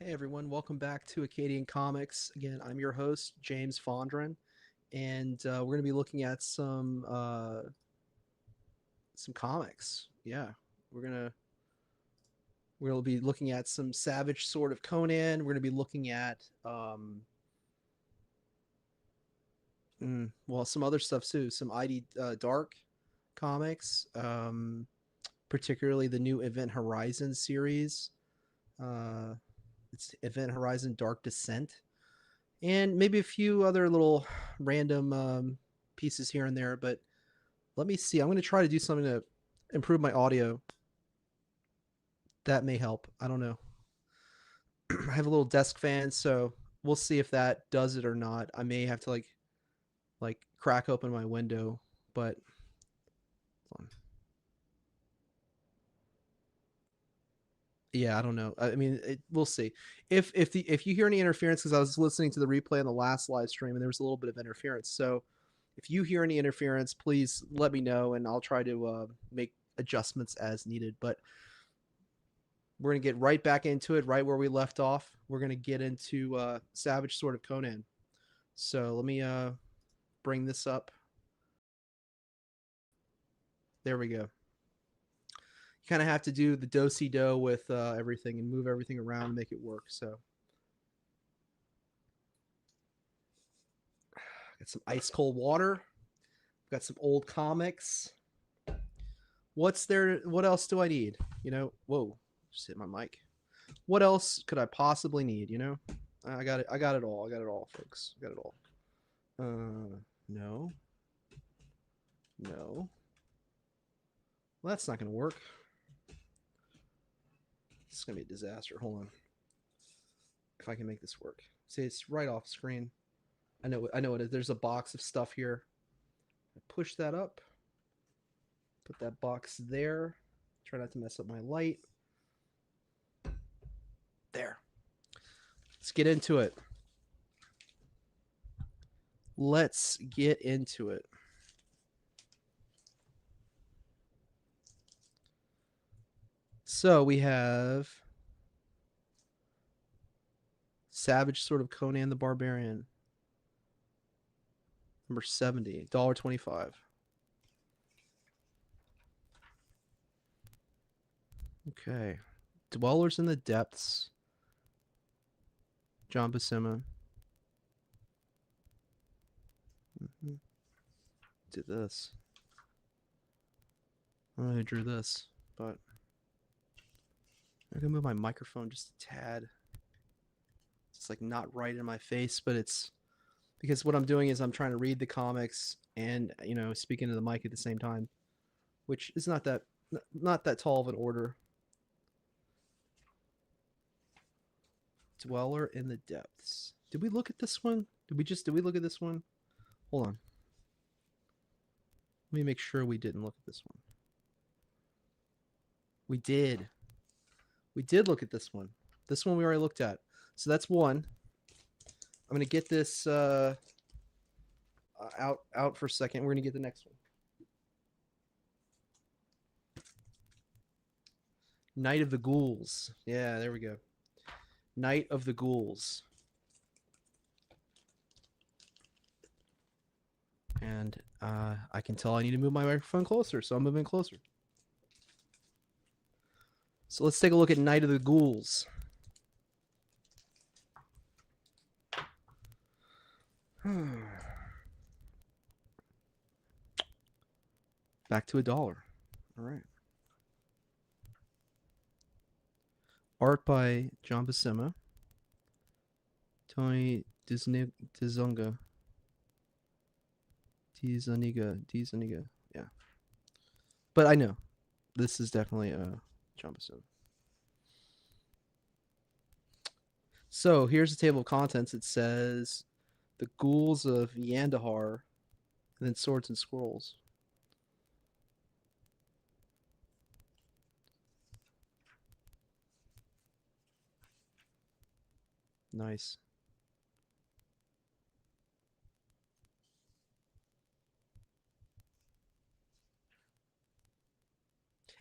Hey everyone, welcome back to Acadian Comics. Again, I'm your host, James Fondren, and we're going to be looking at some comics. Yeah, we're gonna we'll be looking at some Savage Sword of Conan. We're going to be looking at some other stuff too, some ID Dark comics, particularly the new Event Horizon series. Uh, it's Event Horizon Dark Descent and maybe a few other little random pieces here and there. But let me see. I'm going to try to do something to improve my audio. That may help. I don't know. I have a little desk fan, so we'll see if that does it or not. I may have to like crack open my window, but yeah, I don't know. I mean, we'll see. If you hear any interference, because I was listening to the replay on the last live stream and there was a little bit of interference. So if you hear any interference, please let me know and I'll try to make adjustments as needed. But we're gonna get right back into it, right where we left off. We're gonna get into Savage Sword of Conan. So let me bring this up. There we go. You kind of have to do the do-si-do with everything and move everything around and make it work. So got some ice cold water. Got some old comics. What's there? What else do I need? Whoa, just hit my mic. What else could I possibly need? I got it. I got it all. I got it all, folks. I got it all. No, no. Well, that's not gonna work. This is gonna be a disaster. Hold on. If I can make this work. See, it's right off screen. I know. I know it is. There's a box of stuff here. Push that up. Put that box there. Try not to mess up my light. There. Let's get into it. Let's get into it. So we have Savage Sword of Conan the Barbarian. Number 70, $1.25. Okay. Dwellers in the Depths. John Buscema. Did this. I don't know who drew this, but I'm gonna move my microphone just a tad. It's like not right in my face, but it's because what I'm doing is I'm trying to read the comics and speaking to the mic at the same time, which is not that tall of an order. Dweller in the Depths. Did we look at this one? Did we look at this one? Hold on. Let me make sure we didn't look at this one. We did. We did look at this one. This one we already looked at. So that's one. I'm gonna get this out for a second. We're gonna get the next one. Night of the Ghouls. Yeah, there we go. Night of the Ghouls. And I can tell I need to move my microphone closer, so I'm moving closer. So let's take a look at Night of the Ghouls. Back to $1. All right. Art by John Buscema. Tony Dizunga. Dizuniga. Yeah. But I know. This is definitely John Buscema. So here's the table of contents. It says the ghouls of Yandahar, and then swords and scrolls. Nice.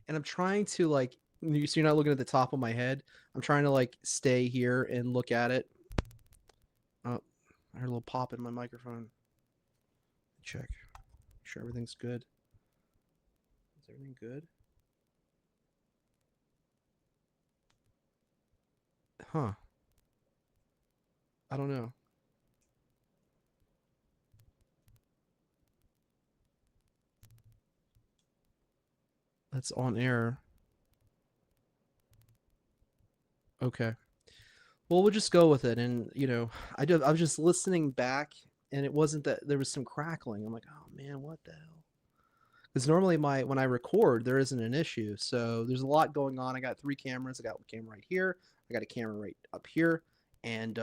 And I'm trying to So you're not looking at the top of my head. I'm trying to like stay here and look at it. Oh, I heard a little pop in my microphone. Check. Make sure everything's good. Is everything good? Huh. I don't know. That's on air. Okay. Well, we'll just go with it. And I was just listening back, and it wasn't that there was some crackling. I'm like, oh man, what the hell? Because normally when I record, there isn't an issue. So there's a lot going on. I got 3 cameras. I got a camera right here. I got a camera right up here, and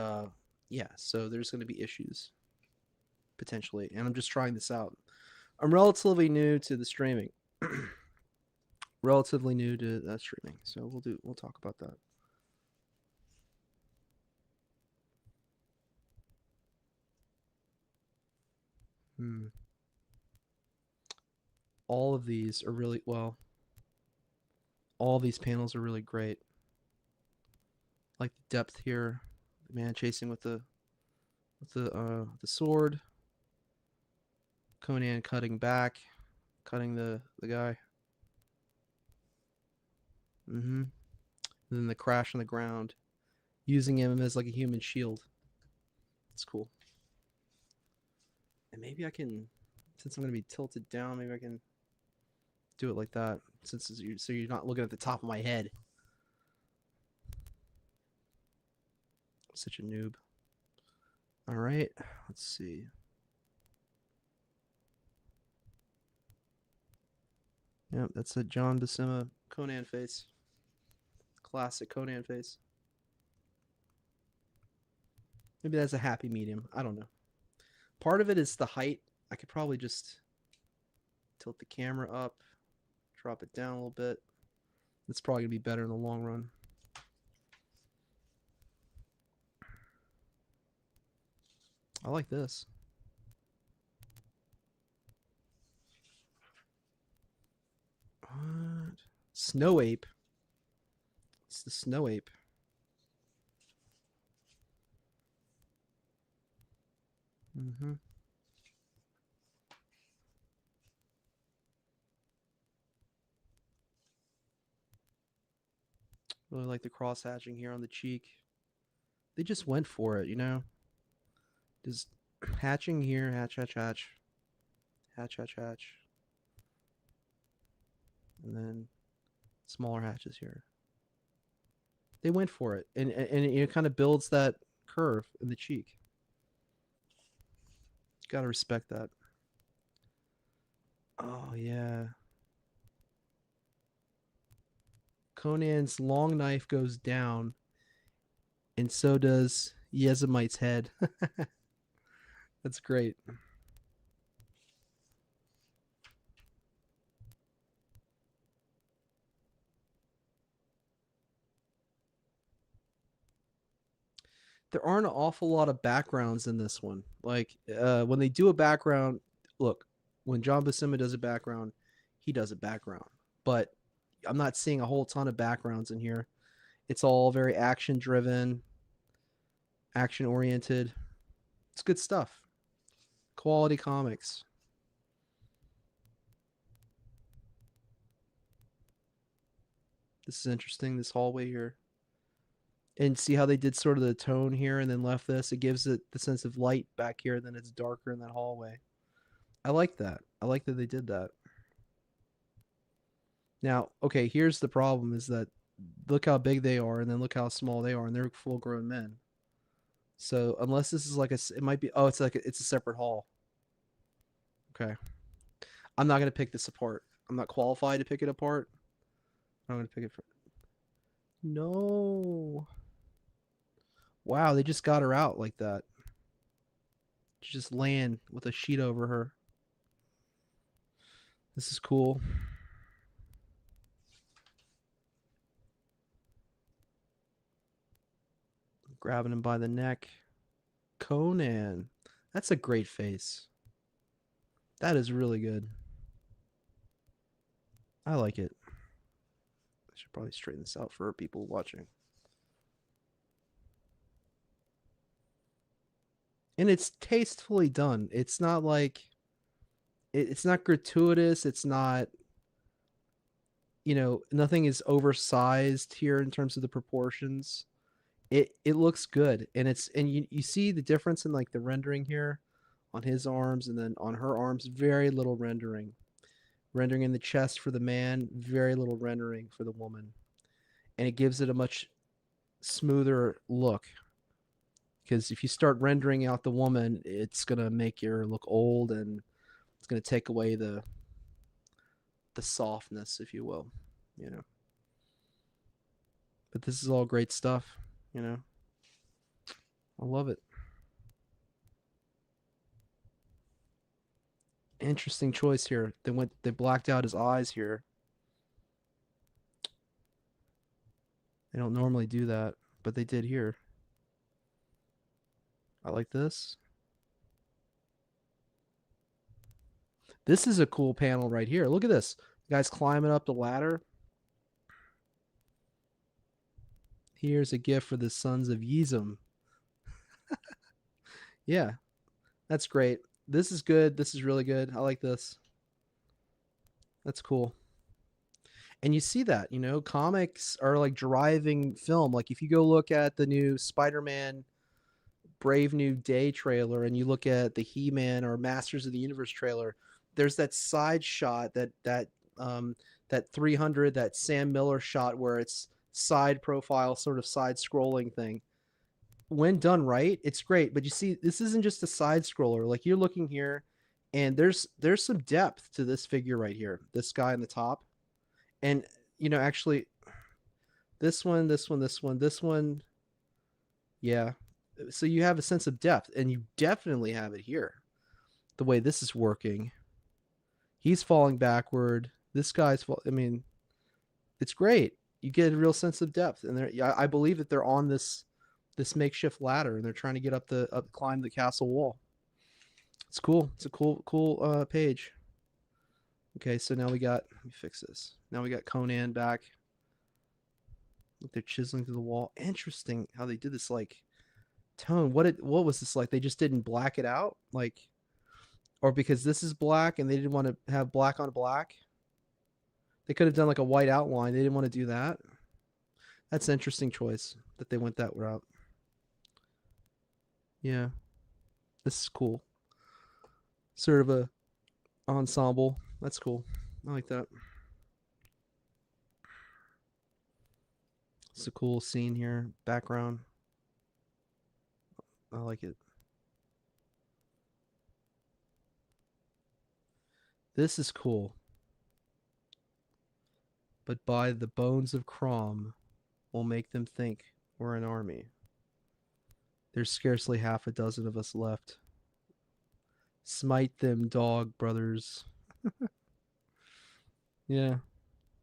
yeah. So there's going to be issues potentially, and I'm just trying this out. I'm relatively new to the streaming. Relatively new to that streaming. So we'll talk about that. Hmm. All of these are really well. All these panels are really great. Like the depth here, the man chasing with the sword. Conan cutting back, cutting the guy. Mm-hmm. And then the crash on the ground, using him as like a human shield. It's cool. And maybe I can, since I'm gonna be tilted down, maybe I can do it like that. So you're not looking at the top of my head. I'm such a noob. All right, let's see. Yep, that's a John Buscema Conan face. Classic Conan face. Maybe that's a happy medium. I don't know. Part of it is the height. I could probably just tilt the camera up, drop it down a little bit. It's probably gonna be better in the long run. I like this. What? Snow ape. It's the snow ape. Mm-hmm. Really like the cross hatching here on the cheek. They just went for it, Just hatching here, hatch, hatch, hatch, hatch, hatch, hatch, and then smaller hatches here. They went for it, and it kind of builds that curve in the cheek. Gotta respect that. Oh yeah. Conan's long knife goes down, and so does Yezamite's head. That's great. There aren't an awful lot of backgrounds in this one. Like when they do a background, look, when John Buscema does a background, he does a background. But I'm not seeing a whole ton of backgrounds in here. It's all very action driven, action oriented. It's good stuff. Quality comics. This is interesting, this hallway here. And see how they did sort of the tone here and then left this? It gives it the sense of light back here, then it's darker in that hallway. I like that. I like that they did that. Now, okay, here's the problem is that look how big they are and then look how small they are and they're full grown men. So unless this is like it might be, oh, it's a separate hall. Okay. I'm not going to pick this apart. I'm not qualified to pick it apart. I'm going to pick it for, no. Wow, they just got her out like that. She's just laying with a sheet over her. This is cool. Grabbing him by the neck. Conan. That's a great face. That is really good. I like it. I should Should probably straighten this out for people watching. And it's tastefully done. It's not like it's not gratuitous. It's not, nothing is oversized here in terms of the proportions. It looks good, and you see the difference in like the rendering here on his arms and then on her arms. Very little rendering in the chest for the man, very little rendering for the woman, and it gives it a much smoother look. Because if you start rendering out the woman, it's gonna make her look old, and it's gonna take away the softness, if you will, you know. But this is all great stuff, you know. I love it. Interesting choice here. They blacked out his eyes here. They don't normally do that, but they did here. I like this. This is a cool panel right here. Look at this. The guy's climbing up the ladder. Here's a gift for the sons of Yizum. Yeah, that's great. This is good. This is really good. I like this. That's cool. And you see that, comics are like driving film. Like if you go look at the new Spider-Man Brave New Day trailer and you look at the He-Man or Masters of the Universe trailer, there's that side shot that 300 that Sam Miller shot where it's side profile sort of side scrolling thing. When done right, it's great. But you see, this isn't just a side scroller. Like you're looking here, and there's some depth to this figure right here. This guy on the top, and actually, this one, yeah. So you have a sense of depth, and you definitely have it here. The way this is working, he's falling backward. This guy's fall. I mean, it's great. You get a real sense of depth, and I believe that they're on this makeshift ladder, and they're trying to get climb the castle wall. It's cool. It's a cool page. Okay, so now let me fix this. Now we got Conan back. Look, they're chiseling through the wall. Interesting how they did this like tone. What was this like? They just didn't black it out, like, or because this is black and they didn't want to have black on black. They could have done like a white outline. They didn't want to do that. That's an interesting choice that they went that route. Yeah, this is cool. Sort of a ensemble. That's cool. I like that. It's a cool scene here. Background. I like it. This is cool. But by the bones of Crom, we'll make them think we're an army. There's scarcely half a dozen of us left. Smite them, dog brothers. Yeah.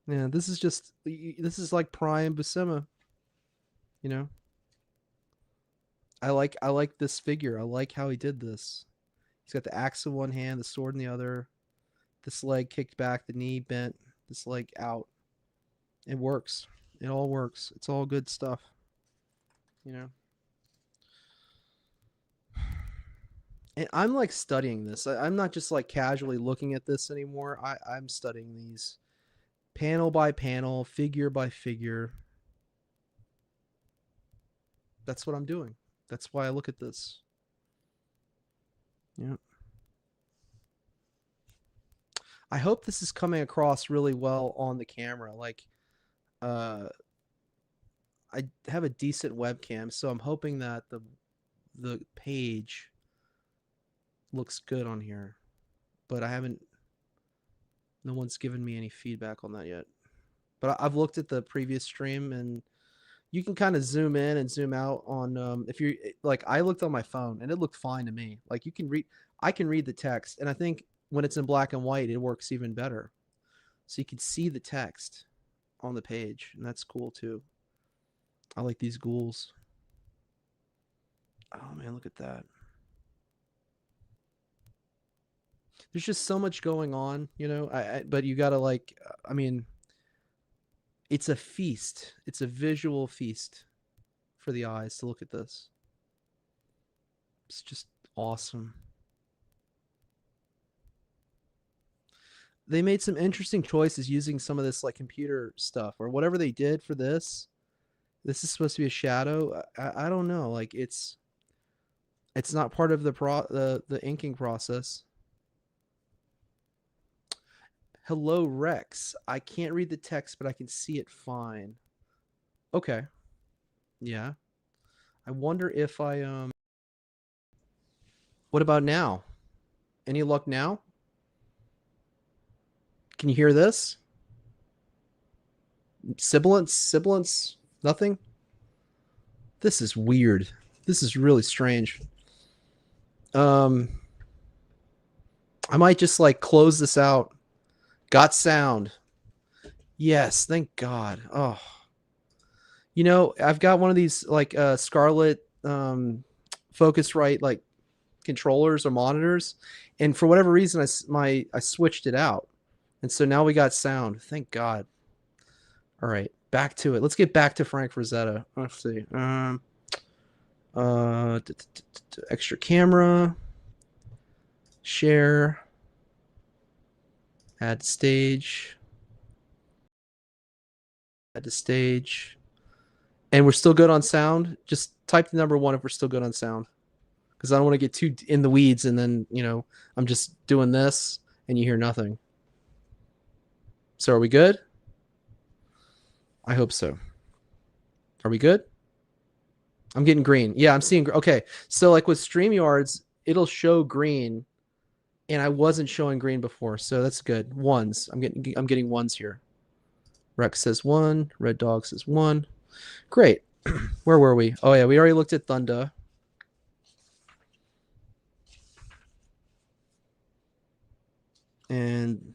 Yeah, this is like Prime Buscema, you know. I like this figure. I like how he did this. He's got the axe in one hand, the sword in the other. This leg kicked back, the knee bent, this leg out. It works. It all works. It's all good stuff. You know. And I'm like studying this. I'm not just like casually looking at this anymore. I'm studying these panel by panel, figure by figure. That's what I'm doing. That's why I look at this. Yeah. I hope this is coming across really well on the camera. Like, I have a decent webcam, so I'm hoping that the page looks good on here. But I haven't. No one's given me any feedback on that yet. But I've looked at the previous stream, and you can kind of zoom in and zoom out on if you like. I looked on my phone, and it looked fine to me. Like you can read, I can read the text, and I think when it's in black and white, it works even better. So you can see the text on the page, and that's cool too. I like these ghouls. Oh man, look at that. There's just so much going on, but you gotta like, I mean, It's a feast. It's a visual feast for the eyes to look at this. It's just awesome. They made some interesting choices using some of this like computer stuff or whatever they did for this. This is supposed to be a shadow. I don't know. Like it's not part of the inking process. Hello Rex. I can't read the text, but I can see it fine. Okay. Yeah. I wonder if I. What about now? Any luck now? Can you hear this? Sibilance? Nothing? This is weird. This is really strange. I might just like close this out. Got sound. Yes, thank God. Oh. You know, I've got one of these like Scarlett Focusrite like controllers or monitors, and for whatever reason I switched it out. And so now we got sound. Thank God. All right, back to it. Let's get back to Frank Frazetta. Let's see. Extra camera. Share. Add stage. Add to stage. And we're still good on sound. Just type the number 1 if we're still good on sound. Because I don't want to get too in the weeds and then, you know, I'm just doing this and you hear nothing. So are we good? I hope so. Are we good? I'm getting green. Yeah, I'm seeing. Okay, so like with StreamYards, it'll show green, and I wasn't showing green before, so that's good. Ones. I'm getting ones here. Rex says 1. Red Dog says 1. Great. Where were we? Oh yeah, we already looked at Thunder. And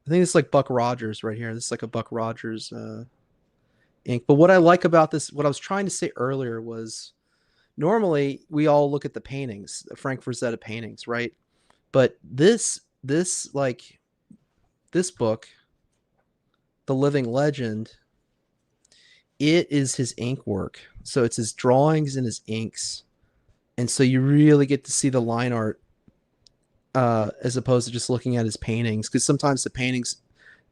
I think it's like Buck Rogers right here. This is like a Buck Rogers ink. But what I like about this, what I was trying to say earlier was normally we all look at the paintings, the Frank Frazetta paintings, right? But this book, The Living Legend, it is his ink work. So it's his drawings and his inks. And so you really get to see the line art as opposed to just looking at his paintings. Because sometimes the paintings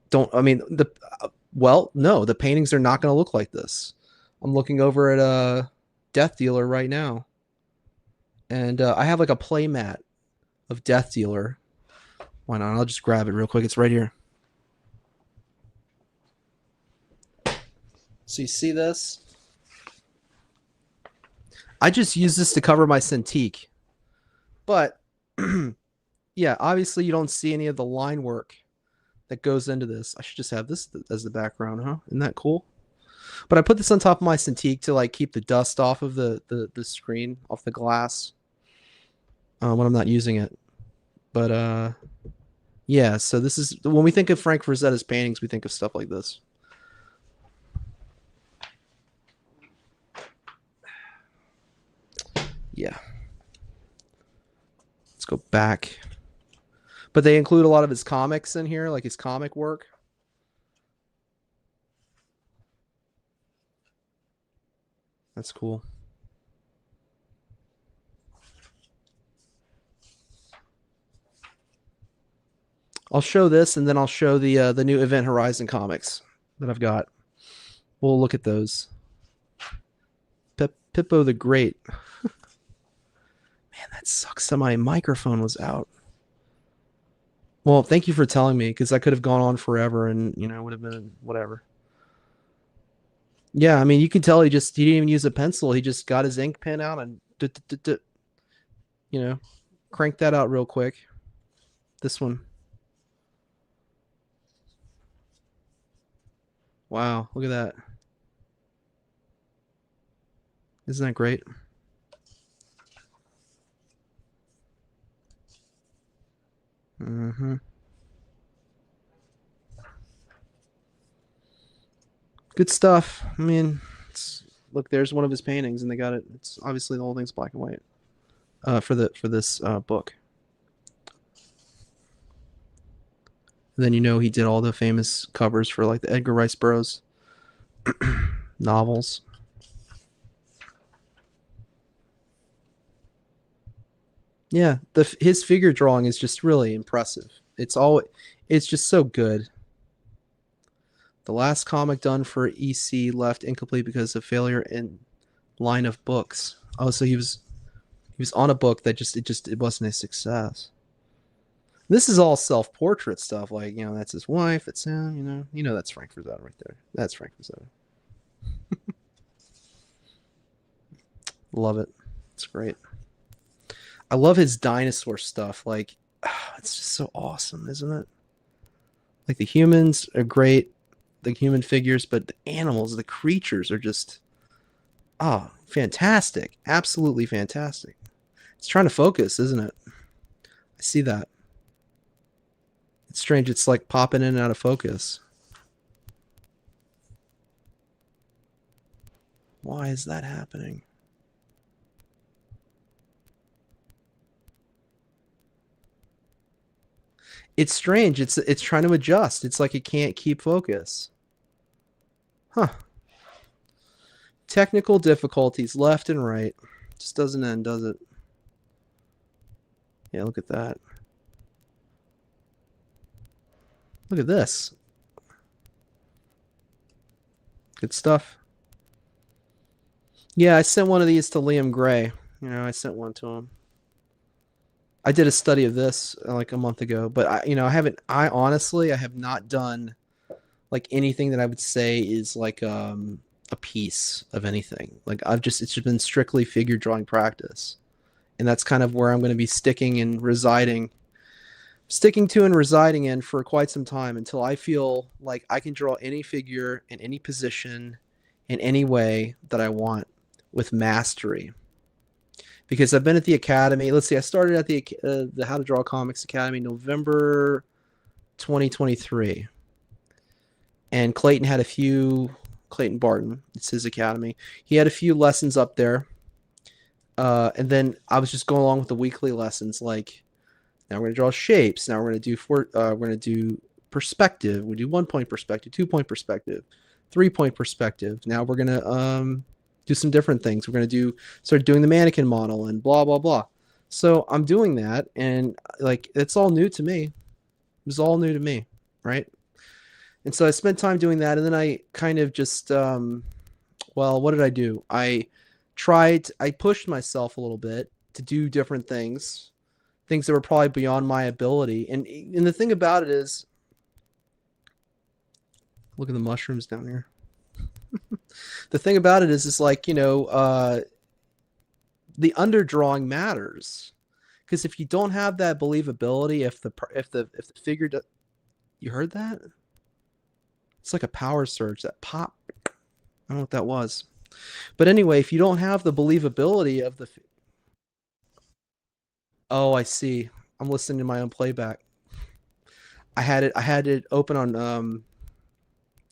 don't, I mean, no, the paintings are not going to look like this. I'm looking over at a Death Dealer right now. And I have like a play mat of Death Dealer. Why not? I'll just grab it real quick. It's right here. So you see this? I just use this to cover my Cintiq. But yeah, obviously you don't see any of the line work that goes into this. I should just have this as the background, huh? Isn't that cool? But I put this on top of my Cintiq to like keep the dust off of the screen, off the glass when I'm not using it. But yeah, so this is when we think of Frank Frazetta's paintings, we think of stuff like this. Yeah. Let's go back. But they include a lot of his comics in here, like his comic work. That's cool. I'll show this, and then I'll show the new Event Horizon comics that I've got. We'll look at those. Pippo the Great. Man, that sucks that my microphone was out. Well, thank you for telling me, because I could have gone on forever and, you know, would have been whatever. Yeah, I mean, you can tell he didn't even use a pencil. He just got his ink pen out and, you know, cranked that out real quick. This one. Wow, look at that. Isn't that great? Mm-hmm. Good stuff. I mean, look, there's one of his paintings, and they got it. It's obviously the whole thing's black and white for this book. And then he did all the famous covers for like the Edgar Rice Burroughs novels. Yeah, his figure drawing is just really impressive. It's just so good. The last comic done for EC left incomplete because of failure in line of books. Oh, so he was on a book that it wasn't a success. This is all self-portrait stuff, like that's his wife. That's him. That's Frank Frazetta right there. That's Frank Frazetta. Love it. It's great. I love his dinosaur stuff. Like, it's just so awesome, isn't it? Like the humans are great, the human figures, but the animals, the creatures are just fantastic. Absolutely fantastic. It's trying to focus, isn't it? I see that. It's strange. It's like popping in and out of focus. Why is that happening? It's strange. It's trying to adjust. It's like it can't keep focus. Huh. Technical difficulties left and right. Just doesn't end, does it? Yeah, look at that. Look at this. Good stuff. Yeah, I sent one of these to Liam Gray. I sent one to him. I did a study of this like a month ago, but I honestly, I have not done like anything that I would say is like a piece of anything. Like it's just been strictly figure drawing practice. And that's kind of where I'm going to be sticking and residing in for quite some time until I feel like I can draw any figure in any position in any way that I want with mastery. Because I've been at the Academy. Let's see, I started at the How to Draw Comics Academy November 2023. And Clayton Barton, it's his academy. He had a few lessons up there. And then I was just going along with the weekly lessons. Like, now we're going to draw shapes. Now we're going to do perspective. We do 1-point perspective, 2-point perspective, 3-point perspective. Now we're going to do some different things. We're going to start doing the mannequin model and blah, blah, blah. So I'm doing that. And like, it's all new to me. It was all new to me. Right. And so I spent time doing that. And then I kind of just, what did I do? I pushed myself a little bit to do different things that were probably beyond my ability. And the thing about it is, look at the mushrooms down here. The thing about it is like, the underdrawing matters, because if you don't have that believability, if the figure you heard that? It's like a power surge, that pop. I don't know what that was. But anyway, if you don't have the believability of oh, I see. I'm listening to my own playback. I had it open on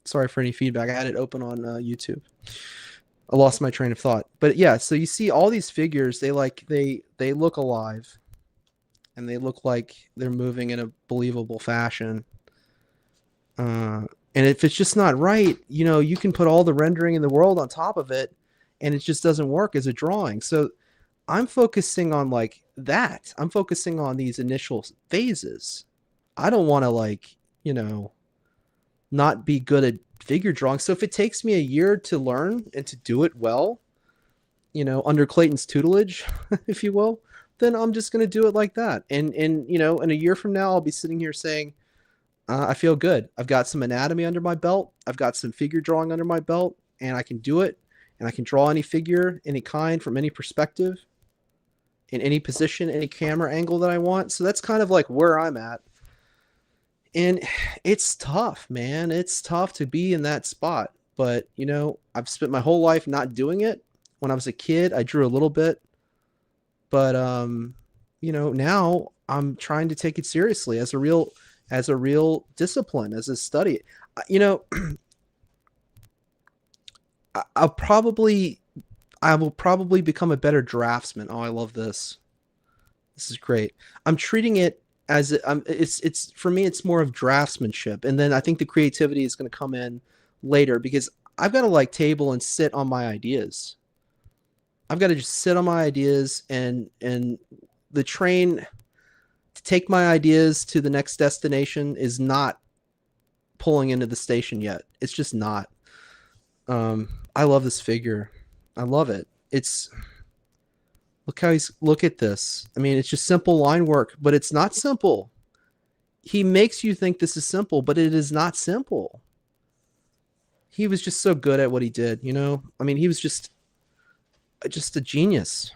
sorry for any feedback. I had it open on YouTube. I lost my train of thought. But yeah, so you see all these figures, they look alive, and they look like they're moving in a believable fashion. And if it's just not right, you can put all the rendering in the world on top of it, and it just doesn't work as a drawing. So I'm focusing on like that. I'm focusing on these initial phases. I don't want to not be good at figure drawing. So if it takes me a year to learn and to do it well, under Clayton's tutelage, if you will, then I'm just going to do it like that. And in a year from now, I'll be sitting here saying, I feel good. I've got some anatomy under my belt. I've got some figure drawing under my belt, and I can do it. And I can draw any figure, any kind, from any perspective, in any position, any camera angle that I want. So that's kind of like where I'm at. And it's tough, man. It's tough to be in that spot. But, I've spent my whole life not doing it. When I was a kid, I drew a little bit. But, now I'm trying to take it seriously as a real discipline, as a study. I will probably become a better draftsman. Oh, I love this. This is great. I'm treating it as it's for me, it's more of draftsmanship, and then I think the creativity is going to come in later because I've got to like table and sit on my ideas. I've got to just sit on my ideas, and the train to take my ideas to the next destination is not pulling into the station yet. It's just not. I love this figure. I love it. It's look at this. I mean, it's just simple line work, but it's not simple. He makes you think this is simple, but it is not simple. He was just so good at what he did, you know? I mean, he was just a genius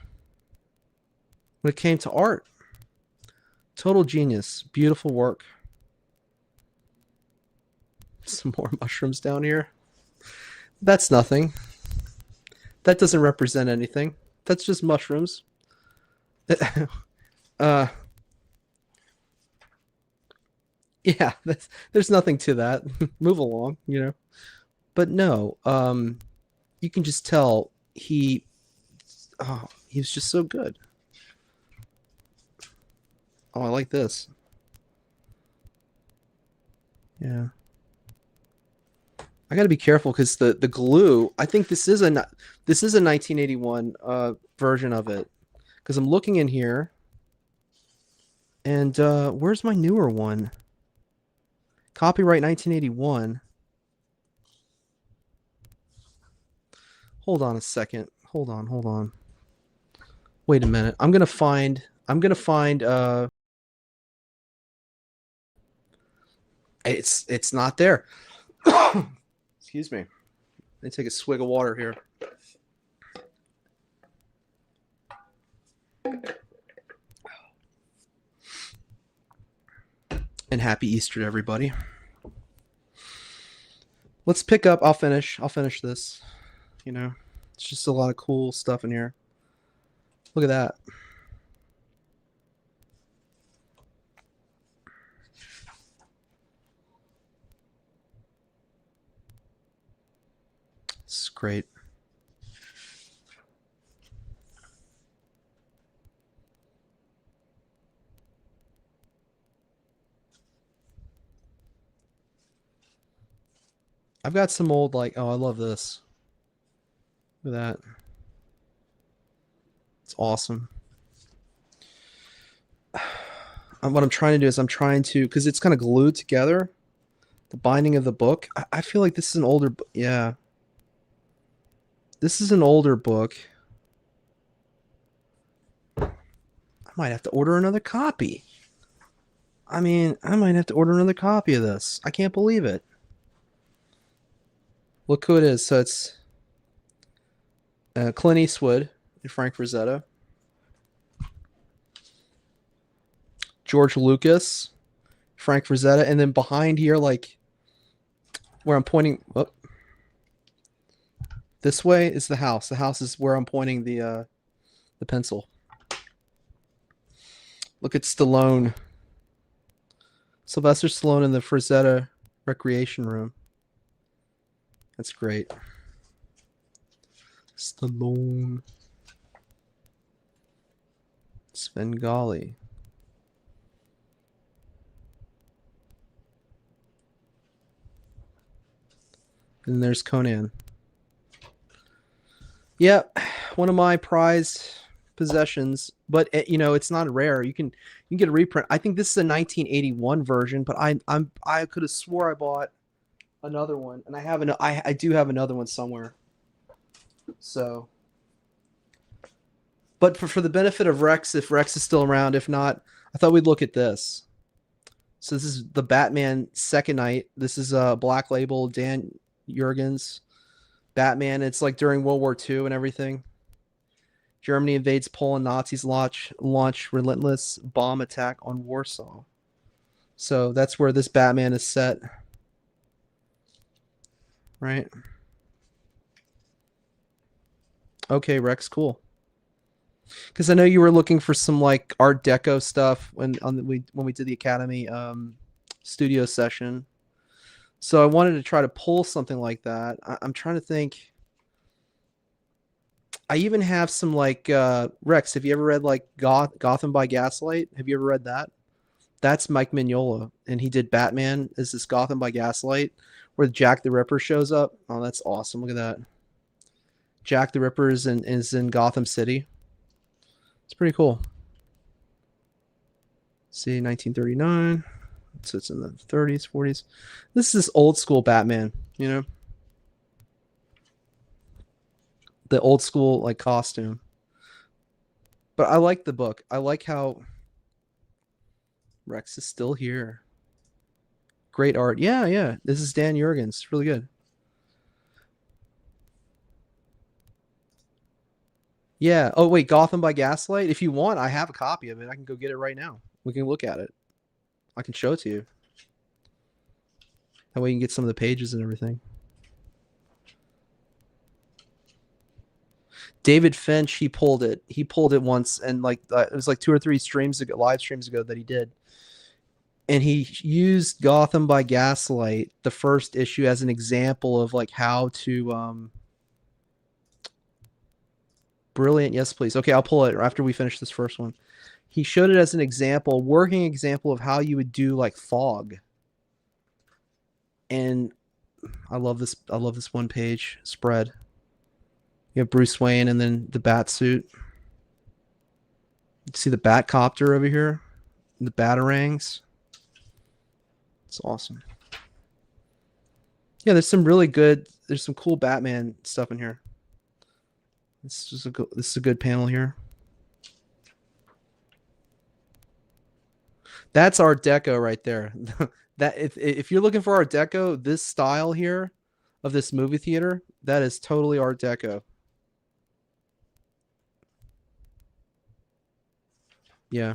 when it came to art. Total genius. Beautiful work. Some more mushrooms down here. That's nothing. That doesn't represent anything. That's just mushrooms. Yeah, there's nothing to that. Move along, you know. But no, you can just tell he was just so good. Oh, I like this. Yeah. I got to be careful because the glue. I think this is a 1981 version of it because I'm looking in here, and where's my newer one? Copyright 1981. Hold on a second. Hold on. Wait a minute. I'm gonna find. It's not there. Excuse me. Let me take a swig of water here. And happy Easter to everybody. Let's pick up. I'll finish this. You know, it's just a lot of cool stuff in here. Look at that. This is great. I've got some old, like, oh, I love this. Look at that. It's awesome. What I'm trying to do is because it's kind of glued together, the binding of the book. I feel like this is an older, yeah. This is an older book. I might have to order another copy. I mean, I might have to order another copy of this. I can't believe it. Look who it is. So it's Clint Eastwood and Frank Frazetta. George Lucas, Frank Frazetta, and then behind here, like where I'm pointing, this way is the house. The house is where I'm pointing the pencil. Look at Stallone. Sylvester Stallone in the Frazetta recreation room. That's great. Stallone. Svengali. And there's Conan. Yeah, one of my prized possessions, but you know, it's not rare. You can get a reprint. I think this is a 1981 version, but I could have swore I bought another one, and I do have another one somewhere. So, but for the benefit of Rex, if Rex is still around, if not, I thought we'd look at this. So this is the Batman Second Night. This is a Black Label Dan Jurgens Batman. It's like during World War II and everything. Germany invades Poland. Nazis launch relentless bomb attack on Warsaw. So that's where this Batman is set. Right? Okay, Rex, cool. Because I know you were looking for some like Art Deco stuff when we did the Academy studio session. So I wanted to try to pull something like that. I'm trying to think. I even have some like Rex. Have you ever read like Gotham by Gaslight? Have you ever read that? That's Mike Mignola, and he did Batman as this Gotham by Gaslight, where Jack the Ripper shows up. Oh, that's awesome! Look at that. Jack the Ripper is in Gotham City. It's pretty cool. See, 1939. So it's in the 30s, 40s. This is this old school Batman, you know, the old school like costume. But I like the book. I like how Rex is still here. Great art. Yeah, yeah. This is Dan Jurgens. Really good. Yeah. Oh wait, Gotham by Gaslight. If you want, I have a copy of it. I can go get it right now. We can look at it. I can show it to you. That way you can get some of the pages and everything. David Finch, he pulled it. He pulled it once, and like it was like 2 or 3 streams ago, live streams ago that he did. And he used Gotham by Gaslight, the first issue, as an example of like how to brilliant. Yes, please. Okay, I'll pull it after we finish this first one. He showed it as an example, working example of how you would do like fog. And I love this. I love this one page spread. You have Bruce Wayne and then the bat suit. You see the bat copter over here, the batarangs. It's awesome. Yeah, there's some really good. There's some cool Batman stuff in here. This is a good panel here. That's Art Deco right there. That if you're looking for Art Deco, this style here of this movie theater, that is totally Art Deco. Yeah.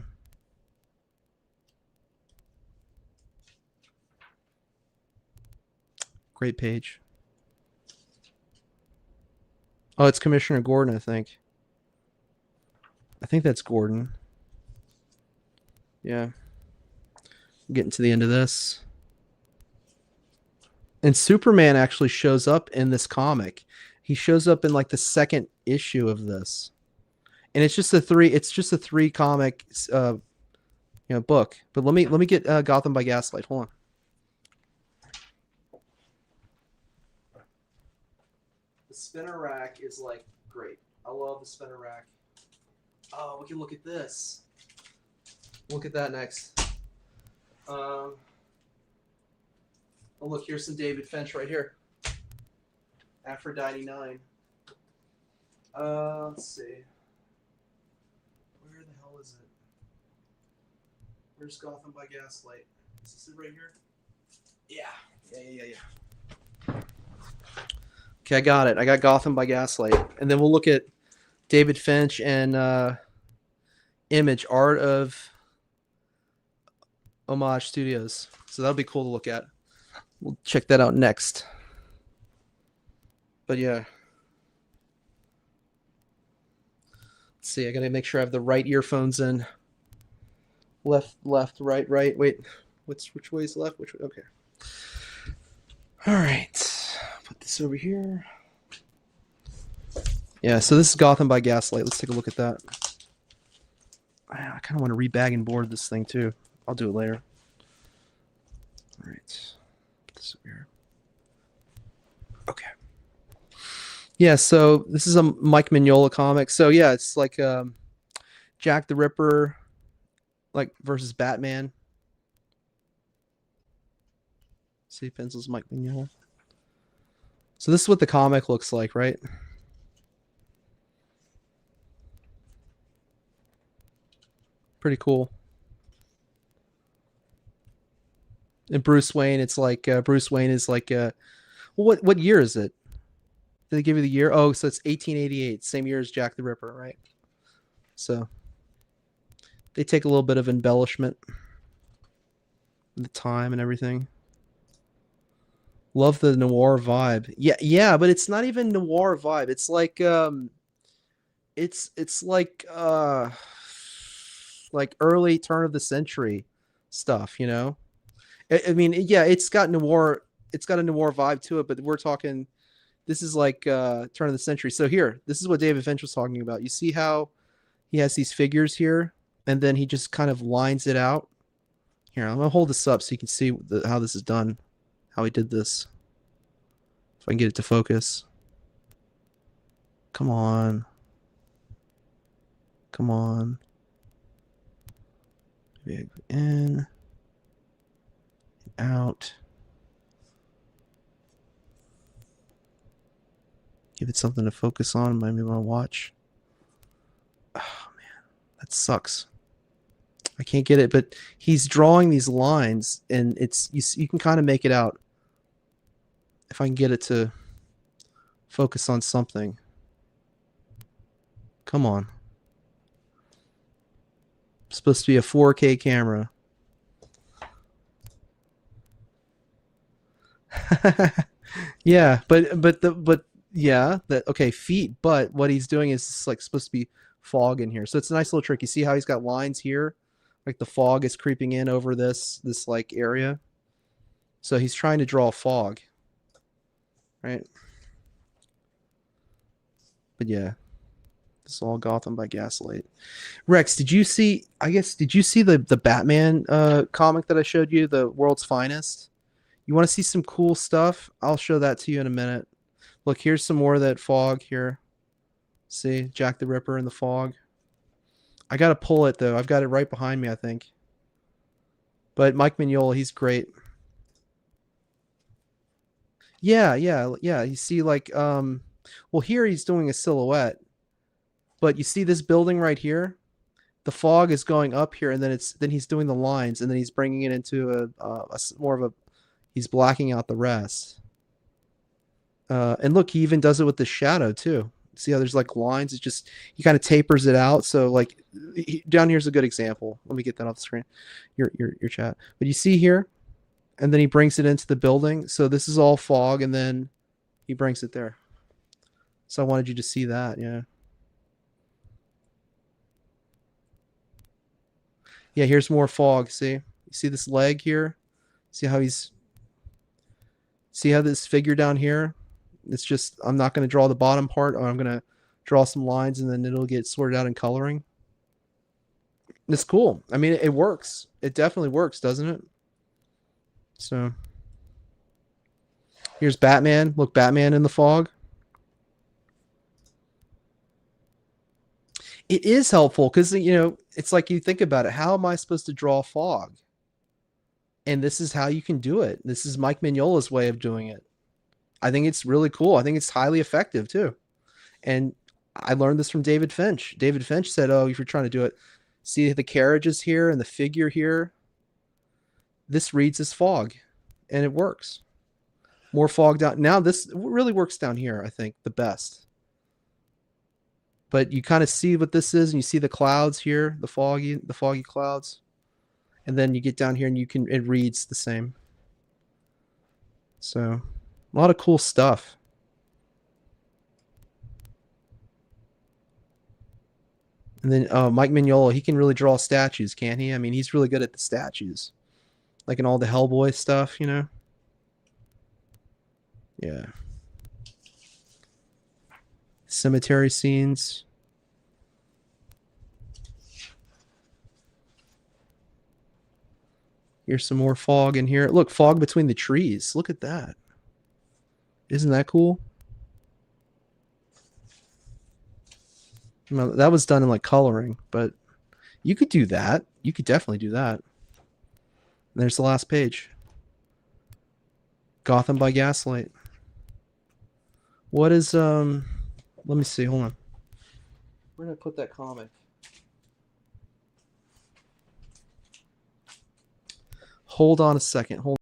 Great page. Oh, it's Commissioner Gordon, I think. I think that's Gordon. Yeah. Getting to the end of this. And Superman actually shows up in this comic. He shows up in like the second issue of this. And it's just a three comic book. But let me get Gotham by Gaslight. Hold on. The spinner rack is like great. I love the spinner rack. Oh, we can look at this. Look at that next. Oh, look, here's some David Finch right here. Aphrodite 9. Let's see. Where the hell is it? Where's Gotham by Gaslight? Is this it right here? Yeah. Okay, I got it. I got Gotham by Gaslight. And then we'll look at David Finch and Image, Art of Homage Studios. So that'll be cool to look at. We'll check that out next. But yeah. Let's see, I gotta make sure I have the right earphones in. Left, right. Wait, which way is left? Which way? Okay. All right. Put this over here. Yeah, so this is Gotham by Gaslight. Let's take a look at that. I kind of want to rebag and board this thing too. I'll do it later. All right. Put this over here. Okay. Yeah, so this is a Mike Mignola comic. So yeah, it's like Jack the Ripper, like versus Batman. See, pencils Mike Mignola. So this is what the comic looks like, right? Pretty cool. And Bruce Wayne, it's like Bruce Wayne is like what year is it? Did they give you the year? Oh, so it's 1888, same year as Jack the Ripper, right? So they take a little bit of embellishment, the time and everything. Love the noir vibe. Yeah, but it's not even noir vibe. It's like it's like early turn of the century stuff, you know? I mean, yeah, it's got a noir vibe to it, but we're talking this is like turn of the century. So here, this is what David Finch was talking about. You see how he has these figures here, and then he just kind of lines it out. Here, I'm gonna hold this up so you can see how this is done, how he did this. If I can get it to focus. Come on. Come on. In. Out. Give it something to focus on. Maybe want to watch. Oh man, that sucks. I can't get it, but he's drawing these lines, and you can kind of make it out. If I can get it to focus on something. Come on. It's supposed to be a 4K camera. Yeah, but yeah, that okay, feet, but what he's doing is it's like supposed to be fog in here. So it's a nice little trick. You see how he's got lines here? Like the fog is creeping in over this like area. So he's trying to draw fog. Right? But yeah. This is all Gotham by Gaslight. Rex, did you see did you see the Batman comic that I showed you, the World's Finest? You want to see some cool stuff? I'll show that to you in a minute. Look, here's some more of that fog here. See, Jack the Ripper in the fog. I gotta pull it though. I've got it right behind me, I think. But Mike Mignola, he's great. Yeah, yeah, yeah. You see, like, well, here he's doing a silhouette, but you see this building right here. The fog is going up here, and then he's doing the lines, and then he's bringing it into more of a. He's blacking out the rest. And look, he even does it with the shadow too. See how there's like lines? It's just he kind of tapers it out. So like down here's a good example. Let me get that off the screen. Your chat. But you see here, and then he brings it into the building. So this is all fog, and then he brings it there. So I wanted you to see that. Yeah. Yeah. Here's more fog. See? You see this leg here? See how he's. See how this figure down here? It's just I'm not going to draw the bottom part, or I'm going to draw some lines, and then it'll get sorted out in coloring. It's cool. I mean, it works. It definitely works, doesn't it? So here's Batman. Look, Batman in the fog. It is helpful because it's like you think about it. How am I supposed to draw fog? And this is how you can do it. This is Mike Mignola's way of doing it. I think it's really cool. I think it's highly effective too. And I learned this from David Finch. David Finch said, "Oh, if you're trying to do it, see the carriages here and the figure here. This reads as fog, and it works. More fog down. Now this really works down here. I think the best. But you kind of see what this is, and you see the clouds here, the foggy clouds, and then you get down here, and it reads the same. So, a lot of cool stuff. And then Mike Mignola, he can really draw statues, can't he? I mean, he's really good at the statues, like in all the Hellboy stuff, Yeah. Cemetery scenes. Here's some more fog in here. Look, fog between the trees. Look at that. Isn't that cool? Well, that was done in like coloring, but you could do that. You could definitely do that. And there's the last page. Gotham by Gaslight. What is let me see, hold on. Where did I put that comic? Hold on a second. Hold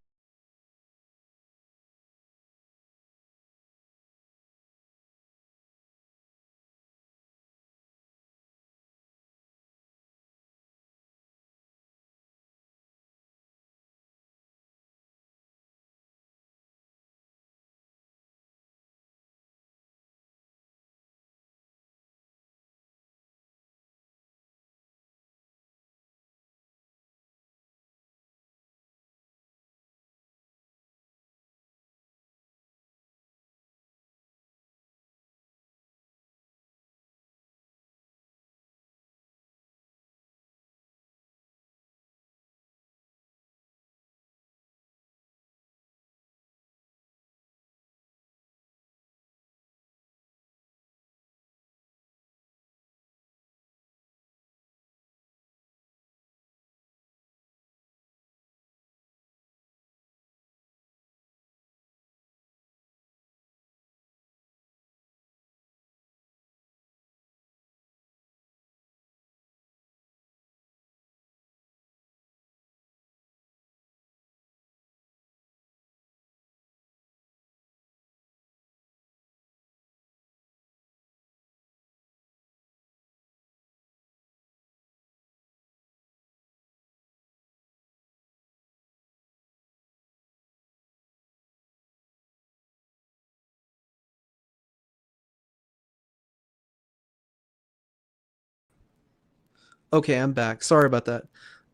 Okay, I'm back. Sorry about that.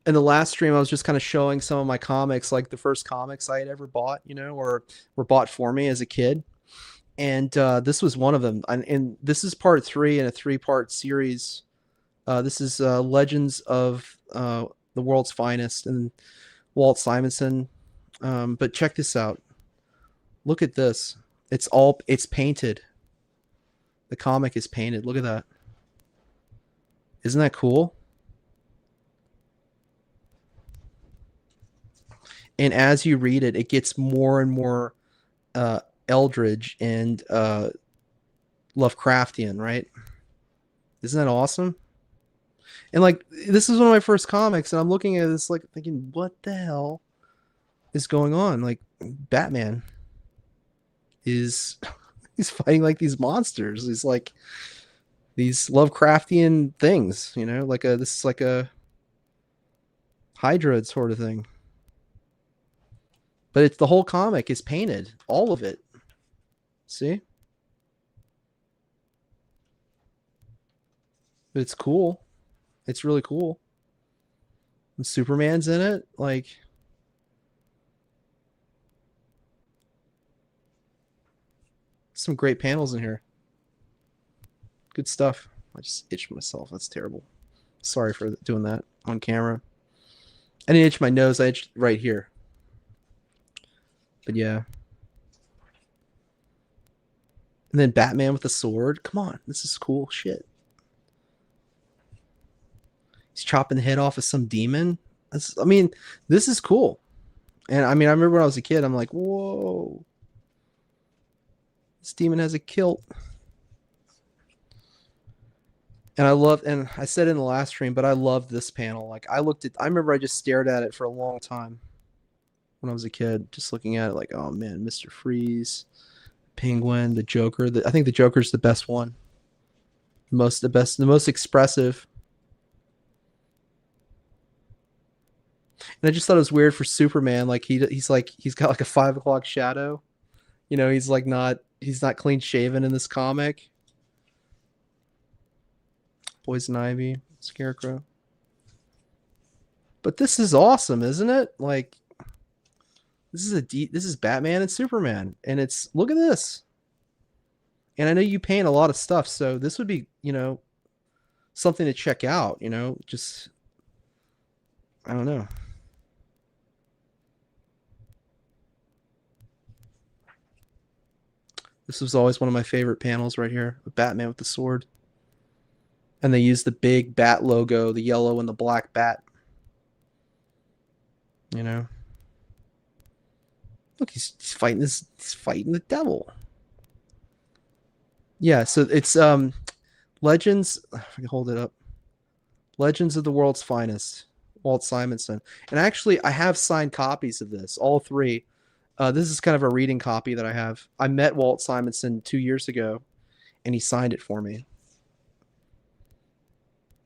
In the last stream, I was just kind of showing some of my comics, like the first comics I had ever bought, or were bought for me as a kid. And this was one of them. And this is part three in a three-part series. This is Legends of the World's Finest and Walt Simonson. But check this out. Look at this. It's painted. The comic is painted. Look at that. Isn't that cool? And as you read it, it gets more and more uh, Eldridge and Lovecraftian, right? Isn't that awesome? And like, this is one of my first comics, and I'm looking at this like thinking, what the hell is going on? Like, Batman is he's fighting like these monsters. He's like these Lovecraftian things, like this is like a Hydra sort of thing. But it's the whole comic is painted, all of it. See? But it's cool. It's really cool. And Superman's in it. Like, some great panels in here. Good stuff. I just itched myself. That's terrible. Sorry for doing that on camera. I didn't itch my nose. I itched right here. But yeah. And then Batman with a sword. Come on. This is cool shit. He's chopping the head off of some demon. I mean, this is cool. And I mean, I remember when I was a kid, I'm like, whoa. This demon has a kilt. And and I said in the last stream, but I loved this panel. Like, I remember I just stared at it for a long time when I was a kid, just looking at it like, oh man, Mr. Freeze, Penguin, the Joker. I think the Joker's the best one. The most expressive. And I just thought it was weird for Superman. Like he's got like a 5 o'clock shadow. He's not clean shaven in this comic. Poison Ivy, Scarecrow. But this is awesome, isn't it? Like, this is Batman and Superman, and look at this. And I know you paint a lot of stuff, so this would be, something to check out, just, I don't know. This was always one of my favorite panels right here, Batman with the sword. And they use the big bat logo, the yellow and the black bat. Look, he's fighting the devil. Yeah, so it's Legends, I can hold it up. Legends of the World's Finest, Walt Simonson. And actually, I have signed copies of this, all three. This is kind of a reading copy that I have. I met Walt Simonson 2 years ago, and he signed it for me.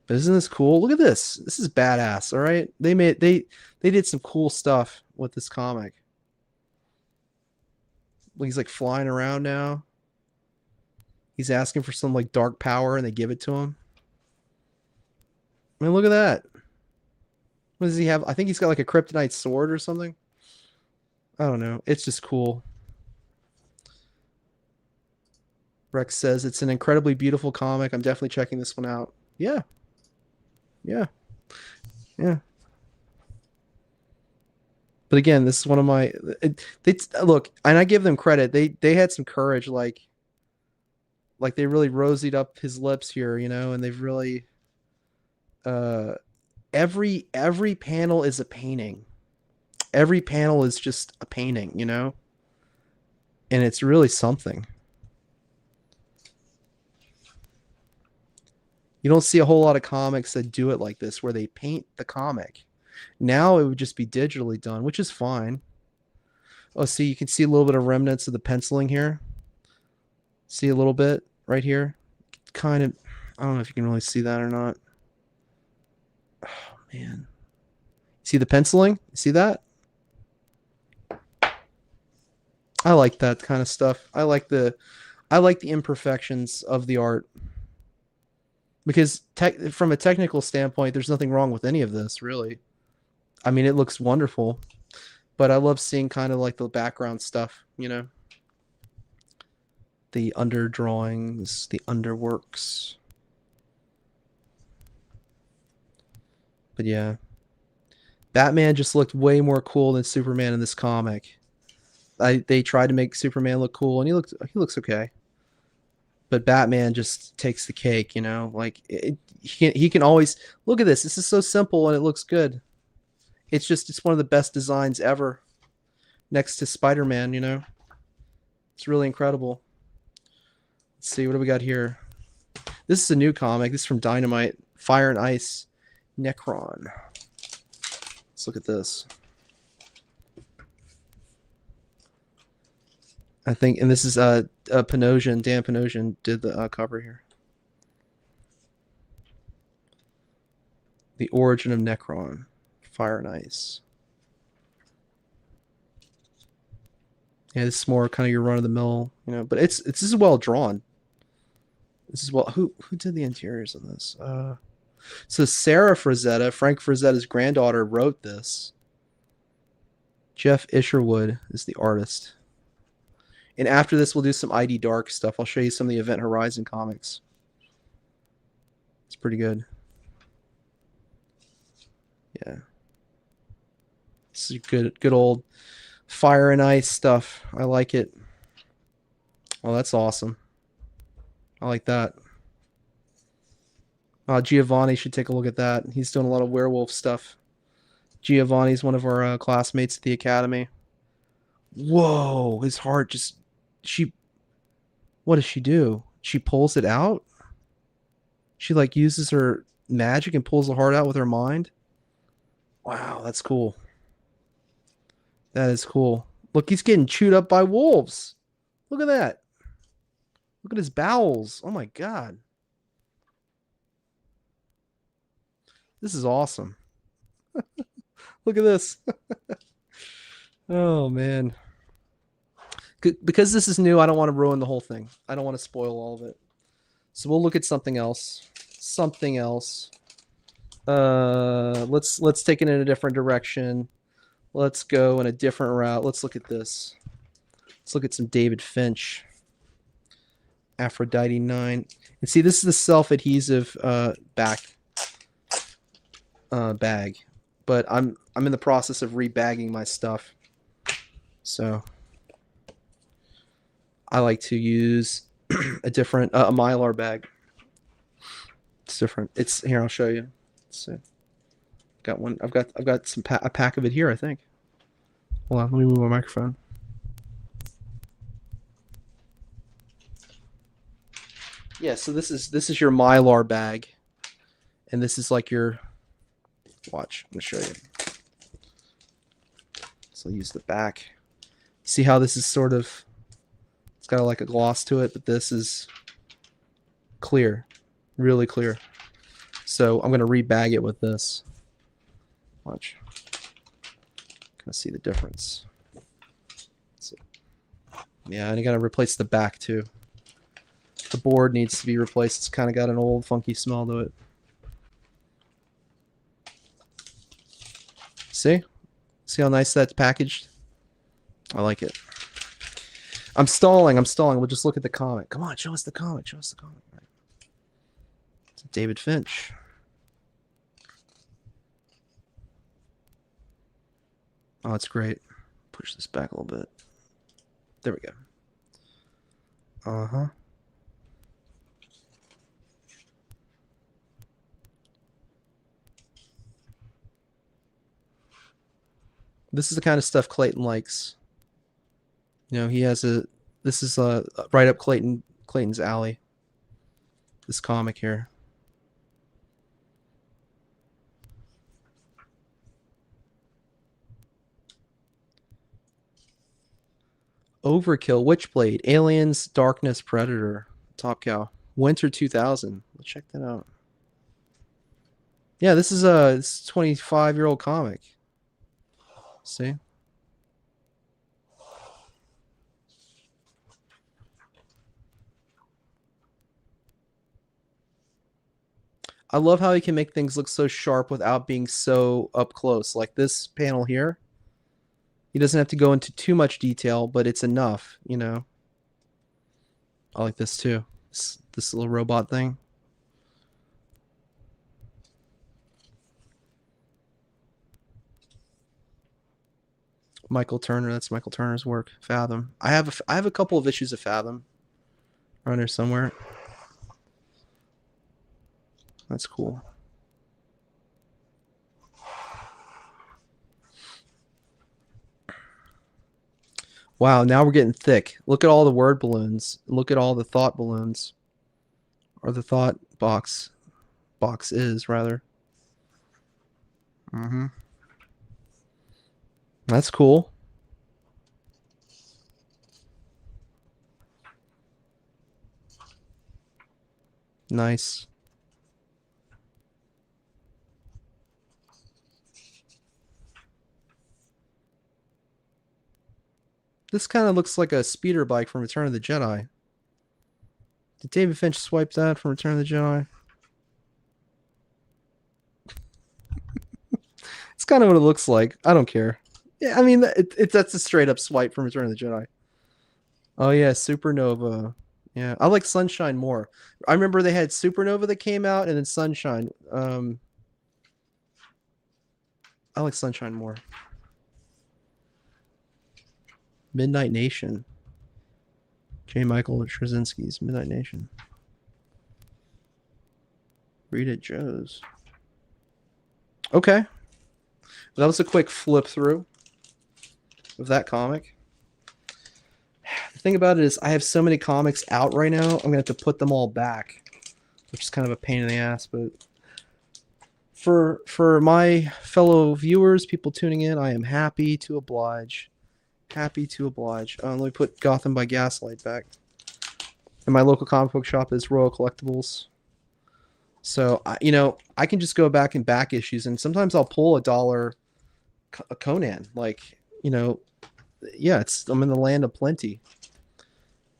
But isn't this cool? Look at this. This is badass. All right, they did some cool stuff with this comic. He's like flying around now. He's asking for some like dark power, and they give it to him. I mean, look at that. What does he have? I think he's got like a kryptonite sword or something. I don't know. It's just cool. Rex says it's an incredibly beautiful comic. I'm definitely checking this one out. Yeah. Yeah. Yeah. But again, this is one of my they look, and I give them credit. They had some courage, like they really rosied up his lips here, and they've really every panel is a painting. Every panel is just a painting, and it's really something. You don't see a whole lot of comics that do it like this, where they paint the comic. Now it would just be digitally done, which is fine. Oh, see, you can see a little bit of remnants of the penciling here. See a little bit right here. Kind of, I don't know if you can really see that or not. Oh, man. See the penciling? See that? I like that kind of stuff. I like the imperfections of the art. because from a technical standpoint, there's nothing wrong with any of this, really. I mean, it looks wonderful, but I love seeing kind of like the background stuff, you know, the under drawings, the underworks. But yeah, Batman just looked way more cool than Superman in this comic. They tried to make Superman look cool, and he looks okay. But Batman just takes the cake, you know. Like he can always look at this. This is so simple and it looks good. It's one of the best designs ever, next to Spider-Man. You know, it's really incredible. Let's see what do we got here. This is a new comic. This is from Dynamite. Fire and Ice, Necron. Let's look at this. I think, and this is Panosian. Dan Panosian did the cover here. The origin of Necron, Fire and Ice. Yeah, this is more kind of your run of the mill, you know. But this is well drawn. This is well. Who did the interiors of this? So Sarah Frazetta, Frank Frazetta's granddaughter, wrote this. Jeff Isherwood is the artist. And after this, we'll do some ID Dark stuff. I'll show you some of the Event Horizon comics. It's pretty good. Yeah. This is good old Fire and Ice stuff. I like it. Oh, that's awesome. I like that. Giovanni should take a look at that. He's doing a lot of werewolf stuff. Giovanni's one of our classmates at the academy. Whoa, his heart just... What does she do? She pulls it out? She like uses her magic and pulls the heart out with her mind? Wow, that's cool. That is cool. Look, he's getting chewed up by wolves. Look at that. Look at his bowels. Oh my god. This is awesome. Look at this. Oh man. Because this is new, I don't want to ruin the whole thing. I don't want to spoil all of it. So we'll look at something else. Something else. Let's take it in a different direction. Let's go in a different route. Let's look at this. Let's look at some David Finch. Aphrodite 9. And see, this is the self-adhesive bag. But I'm in the process of rebagging my stuff. So I like to use a different a Mylar bag. It's different. It's here. I'll show you. So got one. I've got a pack of it here. I think. Hold on. Let me move my microphone. Yeah. So this is your Mylar bag, and this is like your. Watch. I'm gonna show you. So I'll use the back. See how this is sort of. It's got like a gloss to it, but this is clear, really clear. So I'm gonna rebag it with this. Watch. Gonna see the difference. So, yeah, and I gotta replace the back too. The board needs to be replaced. It's kind of got an old, funky smell to it. See? See how nice that's packaged? I like it. I'm stalling. We'll just look at the comic. Come on, show us the comic. Show us the comic. It's David Finch. Oh, it's great. Push this back a little bit. There we go. Uh-huh. This is the kind of stuff Clayton likes. You know, he has this is right up Clayton's alley. This comic here. Overkill, Witchblade, Aliens, Darkness, Predator, Top Cow, Winter 2000. Let's check that out. Yeah, this is a 25-year-old comic. See? I love how he can make things look so sharp without being so up close. Like this panel here, he doesn't have to go into too much detail, but it's enough, you know. I like this too. This little robot thing. Michael Turner. That's Michael Turner's work. Fathom. I have a couple of issues of Fathom around here somewhere. That's cool. Wow, now we're getting thick. Look at all the word balloons. Look at all the thought balloons. Or the thought box. Box is, rather. Mm-hmm. That's cool. Nice. This kind of looks like a speeder bike from Return of the Jedi. Did David Finch swipe that from Return of the Jedi? It's kind of what it looks like. I don't care. Yeah, I mean, that's a straight up swipe from Return of the Jedi. Oh yeah, Supernova. Yeah, I like Sunshine more. I remember they had Supernova that came out, and then Sunshine. I like Sunshine more. Midnight Nation. J. Michael Straczynski's Midnight Nation. Rita Joe's. Okay. That was a quick flip through of that comic. The thing about it is I have so many comics out right now, I'm going to have to put them all back, which is kind of a pain in the ass, but for my fellow viewers, people tuning in, I am happy to oblige. Happy to oblige. Let me put Gotham by Gaslight back. And my local comic book shop is Royal Collectibles. So, you know, I can just go back and back issues, and sometimes I'll pull $1 Conan. Like, you know, yeah, I'm in the land of plenty.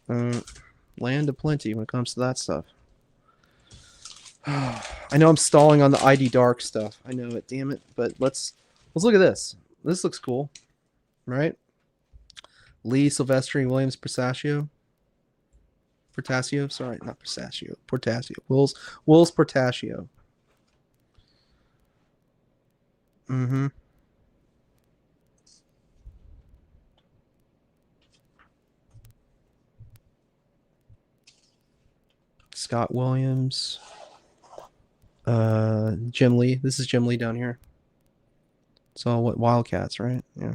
Land of plenty when it comes to that stuff. I know I'm stalling on the ID Dark stuff. I know it, damn it. But let's look at this. This looks cool, right? Lee, Silvestri, Williams, Portasio. Sorry, not Portasio. Portasio. Wills Portasio. Mm-hmm. Scott Williams. Jim Lee. This is Jim Lee down here. It's all what Wildcats, right? Yeah.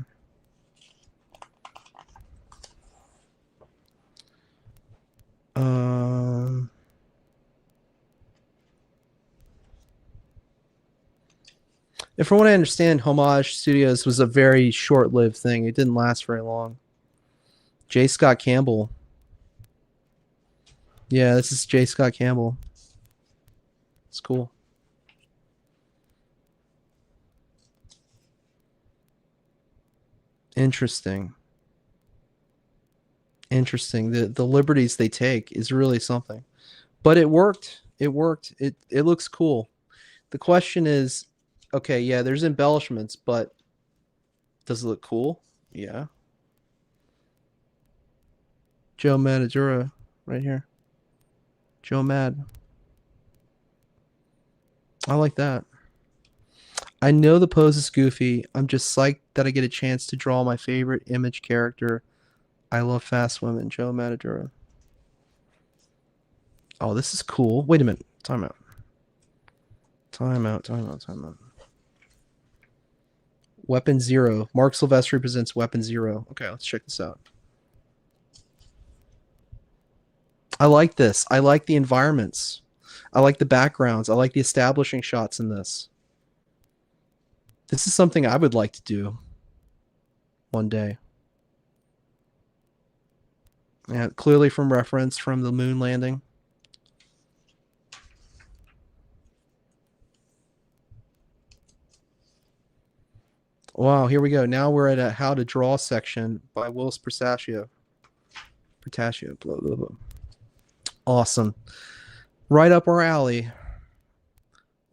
And from what I understand, Homage Studios was a very short-lived thing. It didn't last very long. J. Scott Campbell. Yeah, this is J. Scott Campbell. It's cool. Interesting. Interesting. The liberties they take is really something. But it worked. It worked. It looks cool. The question is, okay, yeah, there's embellishments, but does it look cool? Yeah. Joe Madadura right here. Joe Mad. I like that. I know the pose is goofy. I'm just psyched that I get a chance to draw my favorite Image character. I love fast women. Joe Madadura. Oh, this is cool. Wait a minute. Time out. Time out. Weapon Zero. Mark Silvestri presents Weapon Zero. Okay, let's check this out. I like this. I like the environments. I like the backgrounds. I like the establishing shots in this. This is something I would like to do one day. Yeah, clearly from reference from the moon landing. Wow, here we go. Now we're at a how to draw section by Willis Portasio. Portasio, blah, blah, blah. Awesome. Right up our alley.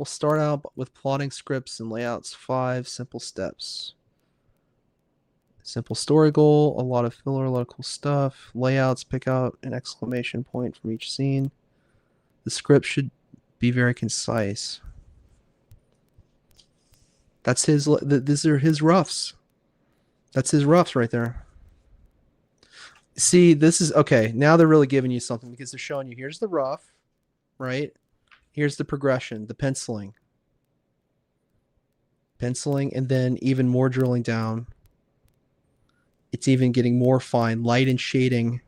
We'll start out with plotting scripts and layouts. 5 simple steps. Simple story goal, a lot of filler, a lot of cool stuff. Layouts, pick out an exclamation point from each scene. The script should be very concise. That's his. These are his roughs. That's his roughs right there. See, this is okay. Now they're really giving you something because they're showing you here's the rough, right? Here's the progression, the penciling, and then even more drilling down. It's even getting more fine, light and shading.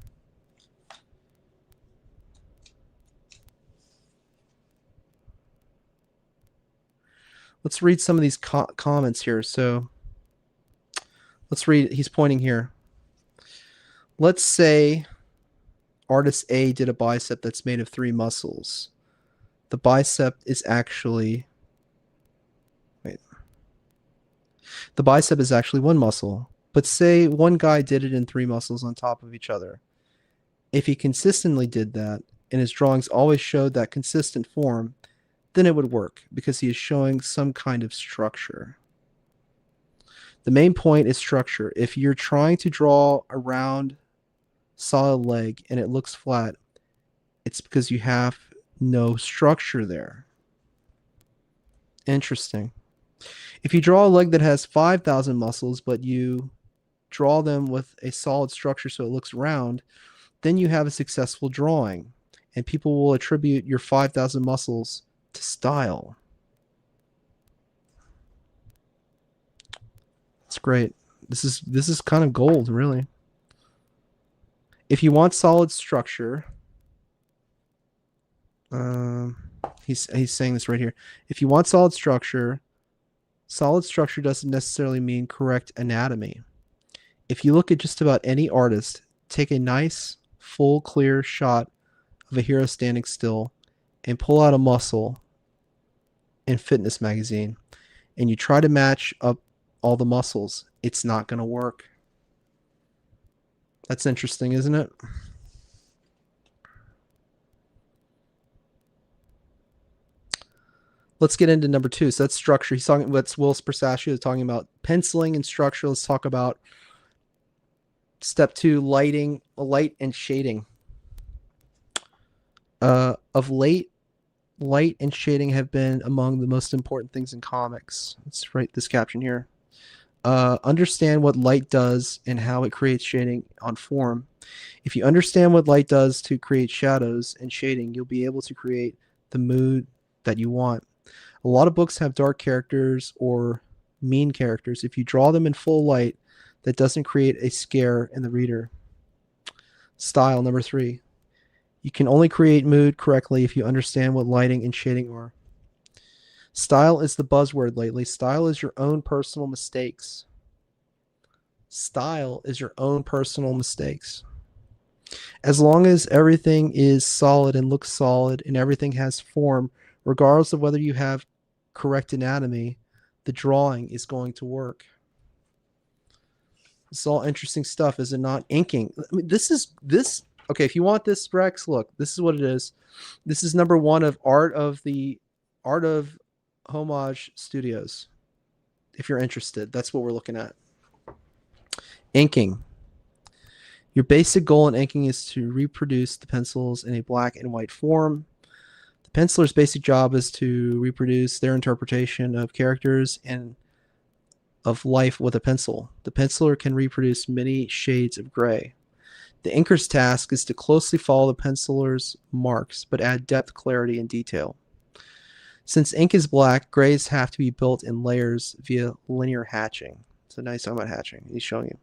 Let's read some of these comments here. So let's read. He's pointing here. Let's say artist A did a bicep that's made of 3 muscles. The bicep is actually, the bicep is actually 1 muscle. But say one guy did it in 3 muscles on top of each other. If he consistently did that, and his drawings always showed that consistent form, then it would work because he is showing some kind of structure. The main point is structure. If you're trying to draw a round, solid leg and it looks flat, it's because you have no structure there. Interesting. If you draw a leg that has 5,000 muscles, but you draw them with a solid structure so it looks round, then you have a successful drawing, and people will attribute your 5,000 muscles to style. That's great. This is kind of gold, really. If you want solid structure, he's saying this right here. If you want solid structure doesn't necessarily mean correct anatomy. If you look at just about any artist, take a nice, full, clear shot of a hero standing still and pull out a muscle in fitness magazine, and you try to match up all the muscles, it's not going to work. That's interesting, isn't it? Let's get into number 2. So that's structure. He's talking. That's Will Spersacio talking about penciling and structure. Let's talk about step 2: light and shading. Of late, light and shading have been among the most important things in comics. Let's write this caption here. Understand what light does and how it creates shading on form. If you understand what light does to create shadows and shading, you'll be able to create the mood that you want. A lot of books have dark characters or mean characters. If you draw them in full light, that doesn't create a scare in the reader. Style, number 3. You can only create mood correctly if you understand what lighting and shading are. Style is the buzzword lately. Style is your own personal mistakes. Style is your own personal mistakes. As long as everything is solid and looks solid and everything has form, regardless of whether you have correct anatomy, the drawing is going to work. It's all interesting stuff, is it not? Inking. I mean, this. Okay, if you want this, Rex, look, this is what it is. This is number 1 of Art of Homage Studios. If you're interested, that's what we're looking at. Inking. Your basic goal in inking is to reproduce the pencils in a black and white form. The penciler's basic job is to reproduce their interpretation of characters and of life with a pencil. The penciler can reproduce many shades of gray. The inker's task is to closely follow the penciler's marks, but add depth, clarity, and detail. Since ink is black, grays have to be built in layers via linear hatching. So now he's talking about hatching. He's showing you.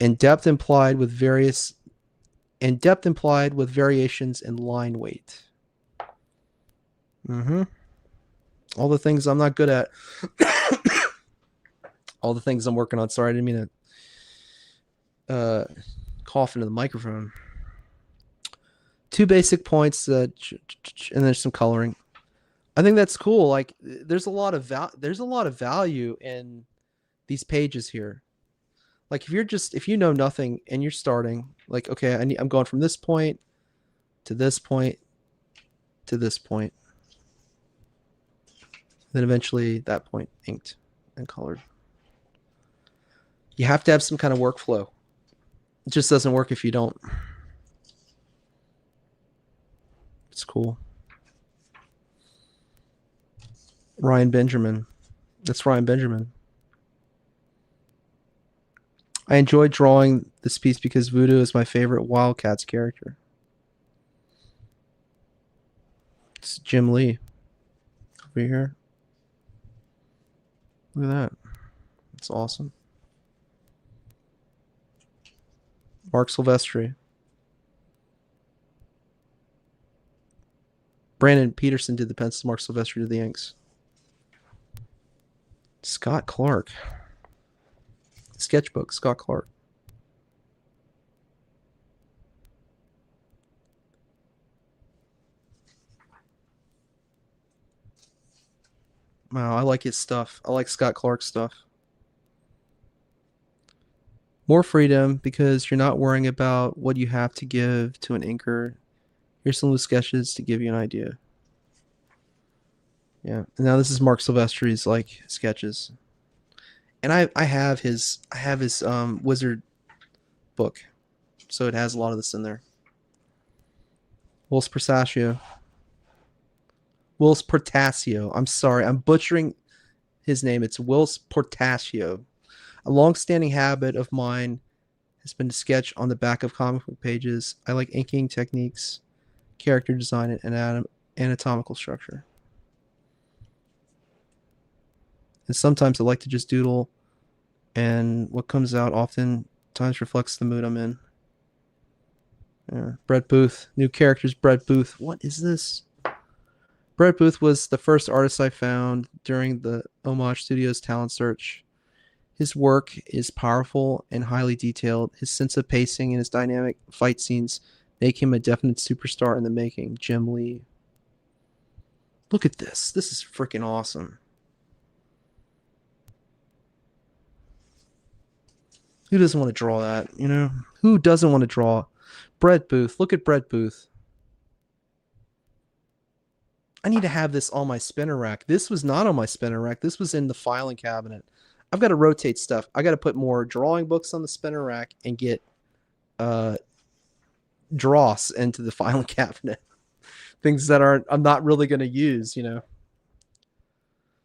And depth implied with variations in line weight. All the things I'm not good at. All the things I'm working on. Sorry, I didn't mean to cough into the microphone. 2 basic points, and there's some coloring. I think that's cool. Like, there's a lot of value in these pages here. Like, if you know nothing and you're starting, like, okay, I'm going from this point to this point to this point. Then eventually, at that point, inked and colored. You have to have some kind of workflow. It just doesn't work if you don't. It's cool. Ryan Benjamin. That's Ryan Benjamin. I enjoyed drawing this piece because Voodoo is my favorite Wildcats character. It's Jim Lee over here. Look at that. That's awesome. Mark Silvestri. Brandon Peterson did the pencils. Mark Silvestri did the inks. Scott Clark. Sketchbook, Scott Clark. Wow, I like his stuff. I like Scott Clark's stuff. More freedom because you're not worrying about what you have to give to an inker. Here's some loose sketches to give you an idea. Yeah. And now this is Mark Silvestri's like sketches. And I have his wizard book. So it has a lot of this in there. Willis Portasio. Willis Portasio. I'm sorry. I'm butchering his name. It's Willis Portasio. A long-standing habit of mine has been to sketch on the back of comic book pages. I like inking techniques, character design, and anatomical structure. And sometimes I like to just doodle, and what comes out oftentimes reflects the mood I'm in. Yeah. Brett Booth. New characters, Brett Booth. What is this? Brett Booth was the first artist I found during the Homage Studios talent search. His work is powerful and highly detailed. His sense of pacing and his dynamic fight scenes make him a definite superstar in the making. Jim Lee. Look at this. This is freaking awesome. Who doesn't want to draw that, you know? Who doesn't want to draw? Brett Booth. Look at Brett Booth. I need to have this on my spinner rack. This was not on my spinner rack. This was in the filing cabinet. I've got to rotate stuff. I got to put more drawing books on the spinner rack and get dross into the filing cabinet. Things that I'm not really going to use, you know.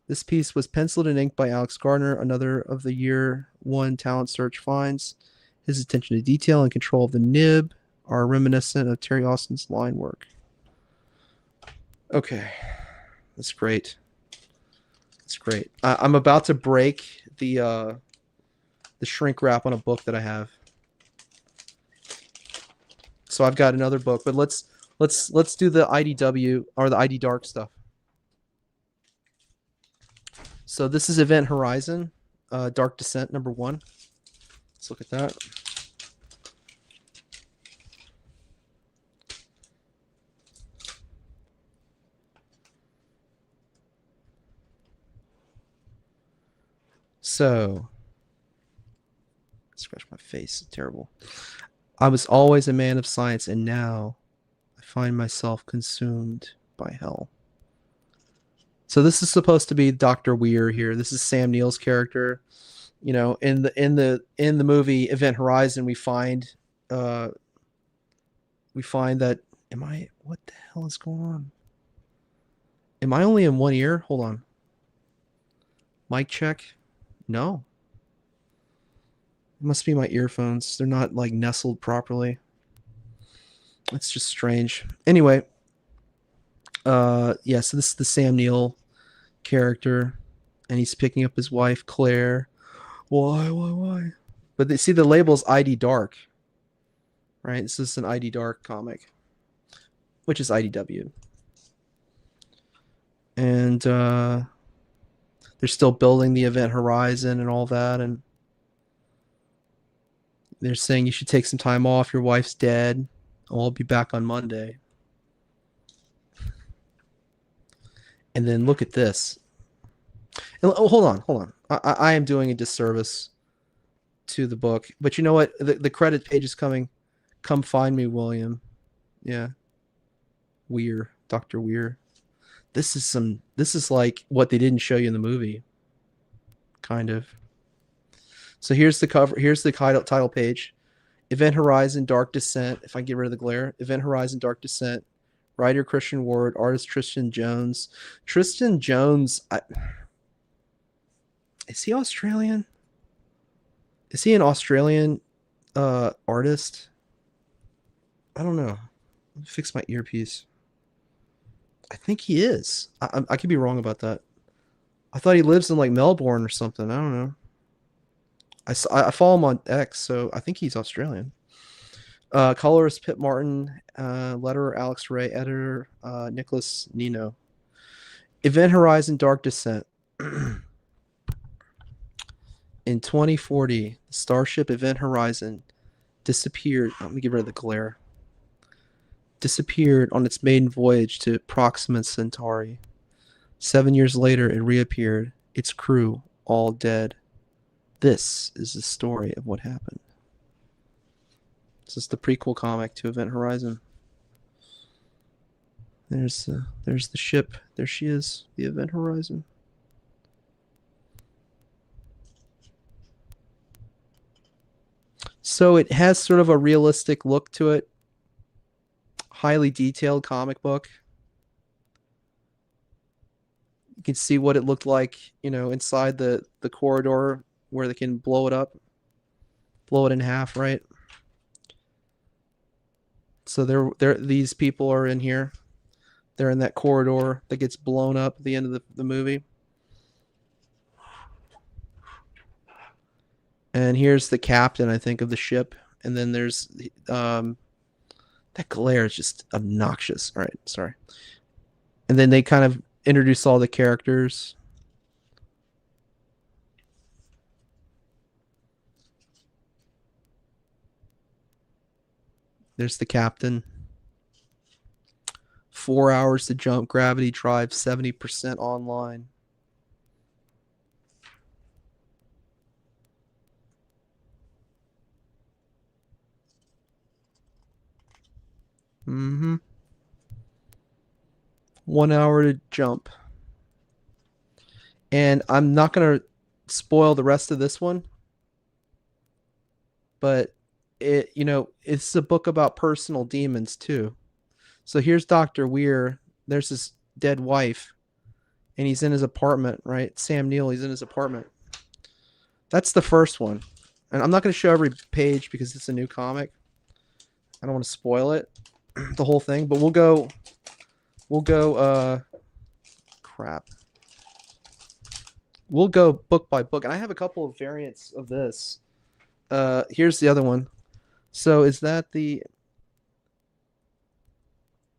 This piece was penciled and inked by Alex Gardner, another of the year one talent search finds. His attention to detail and control of the nib are reminiscent of Terry Austin's line work. Okay, that's great. That's great. I'm about to break the shrink wrap on a book that I have. So I've got another book, but let's do the IDW or the ID Dark stuff. So this is Event Horizon, Dark Descent #1. Let's look at that. So, scratch my face, terrible. I was always a man of science, and now I find myself consumed by hell. So this is supposed to be Dr. Weir here. This is Sam Neill's character. You know, in the movie Event Horizon, we find that what the hell is going on? Am I only in one ear? Hold on. Mic check. No. It must be my earphones. They're not like nestled properly. It's just strange. Anyway, yeah, so this is the Sam Neill character, and he's picking up his wife Claire. Why? But they see the label's ID Dark, right? This is an ID Dark comic, which is IDW, and they're still building the Event Horizon and all that, and they're saying you should take some time off. Your wife's dead. I'll be back on Monday. And then look at this. And, oh, hold on. I am doing a disservice to the book. But you know what? The credit page is coming. Come find me, William. Yeah. Weir. Dr. Weir. This is like what they didn't show you in the movie, kind of. So here's the cover. Here's the title page. Event Horizon Dark Descent. If I get rid of the glare, Event Horizon Dark Descent. Writer Christian Ward, artist Tristan Jones. Tristan Jones, is he Australian? Is he an Australian artist? I don't know. Let me fix my earpiece. I think he is. I could be wrong about that. I thought he lives in like Melbourne or something. I don't know. I follow him on X, so I think he's Australian. Colorist Pip Martin, letterer Alex Ray, editor Nicholas Nino. Event Horizon Dark Descent. In 2040, the starship Event Horizon disappeared. Let me get rid of the glare. Disappeared on its maiden voyage to Proxima Centauri. 7 years later, it reappeared. Its crew all dead. This is the story of what happened. This is the prequel comic to Event Horizon. There's the ship. There she is, the Event Horizon. So it has sort of a realistic look to it. Highly detailed comic book. You can see what it looked like, inside the corridor where they can blow it up, blow it in half, right? So these people are in here. They're in that corridor that gets blown up at the end of the movie. And here's the captain, I think, of the ship. And then there's that glare is just obnoxious. All right, sorry. And then they kind of introduce all the characters. There's the captain. 4 hours to jump, gravity drive, 70% online. Mm-hmm. 1 hour to jump. And I'm not going to spoil the rest of this one, but it's a book about personal demons too. So here's Dr. Weir. There's his dead wife, and he's in his apartment, right? Sam Neill, he's in his apartment. That's the first one. And I'm not going to show every page because it's a new comic. I don't want to spoil it, the whole thing, but we'll go crap. We'll go book by book. And I have a couple of variants of this. Here's the other one. So is that the...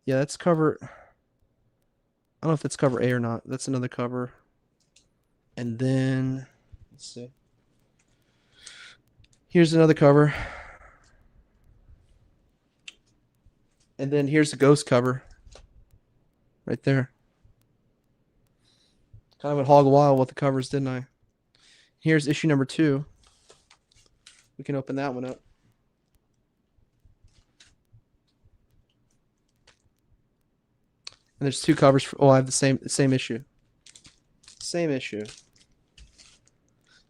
Yeah, that's cover... I don't know if that's cover A or not. That's another cover. And then... Let's see. Here's another cover. And then here's the ghost cover. Right there. Kind of went hog wild with the covers, didn't I? Here's issue number 2. We can open that one up. And there's 2 covers for, I have the same issue. Same issue.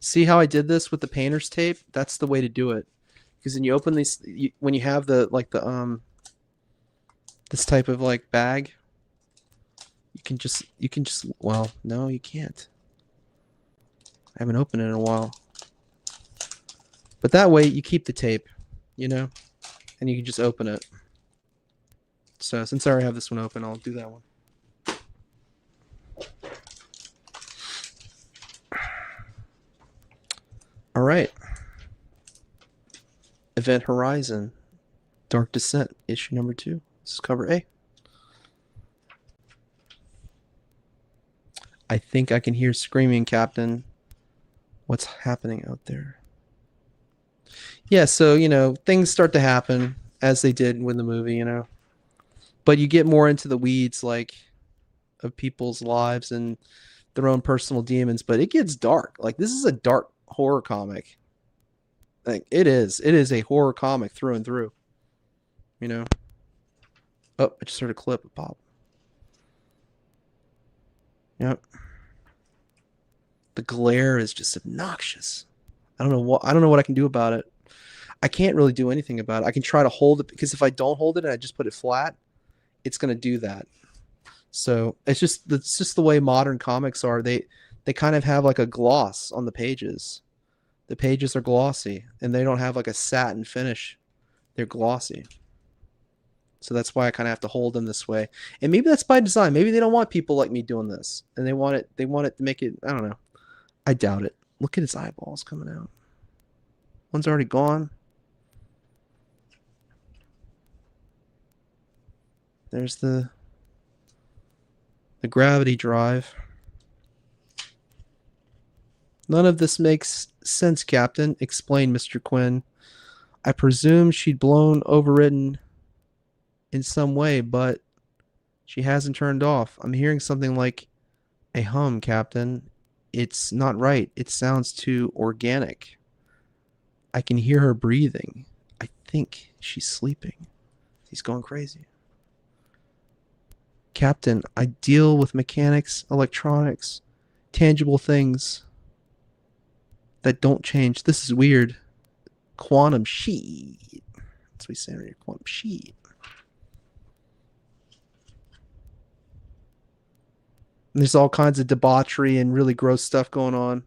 See how I did this with the painter's tape? That's the way to do it. Because when you open these, when you have this type of like bag, you can just well, no, you can't. I haven't opened it in a while. But that way you keep the tape, and you can just open it. So since I already have this one open, I'll do that one. All right. Event Horizon, Dark Descent, issue number 2. This is cover A. I think I can hear screaming, Captain. What's happening out there? Yeah, so, things start to happen as they did with the movie, But you get more into the weeds, like, of people's lives and their own personal demons. But it gets dark. Like, this is a dark horror comic. Like, it is. It is a horror comic through and through. Oh, I just heard a clip pop. Yep. The glare is just obnoxious. I don't know what I can do about it. I can't really do anything about it. I can try to hold it because if I don't hold it and I just put it flat, it's going to do that. So it's just the way modern comics are. They kind of have like a gloss on the pages. The pages are glossy and they don't have like a satin finish. They're glossy. So that's why I kind of have to hold them this way. And maybe that's by design. Maybe they don't want people like me doing this. And they want it to make it, I don't know. I doubt it. Look at his eyeballs coming out. One's already gone. There's the gravity drive. None of this makes sense, Captain, explained Mr. Quinn. I presume she'd blown overridden in some way, but she hasn't turned off. I'm hearing something like a hum, Captain. It's not right. It sounds too organic. I can hear her breathing. I think she's sleeping. He's going crazy. Captain, I deal with mechanics, electronics, tangible things that don't change. This is weird. Quantum sheet. That's what we say right here. Quantum sheet. And there's all kinds of debauchery and really gross stuff going on.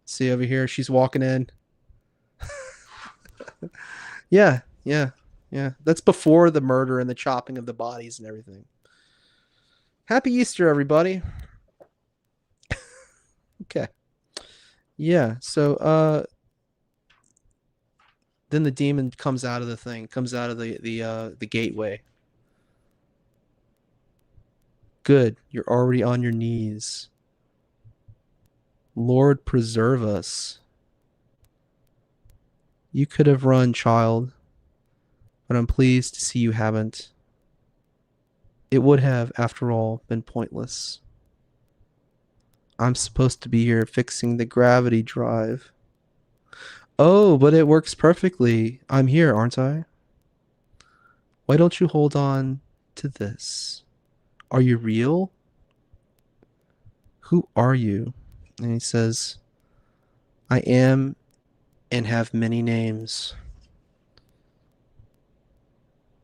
See over here, she's walking in. Yeah, yeah, yeah. That's before the murder and the chopping of the bodies and everything. Happy Easter, everybody. Okay. Yeah. So then the demon comes out of the thing, comes out of the gateway. Good. You're already on your knees. Lord preserve us. You could have run, child, but I'm pleased to see you haven't. It would have, after all, been pointless. I'm supposed to be here fixing the gravity drive. Oh, but it works perfectly. I'm here, aren't I? Why don't you hold on to this? Are you real? Who are you? And he says, I am and have many names.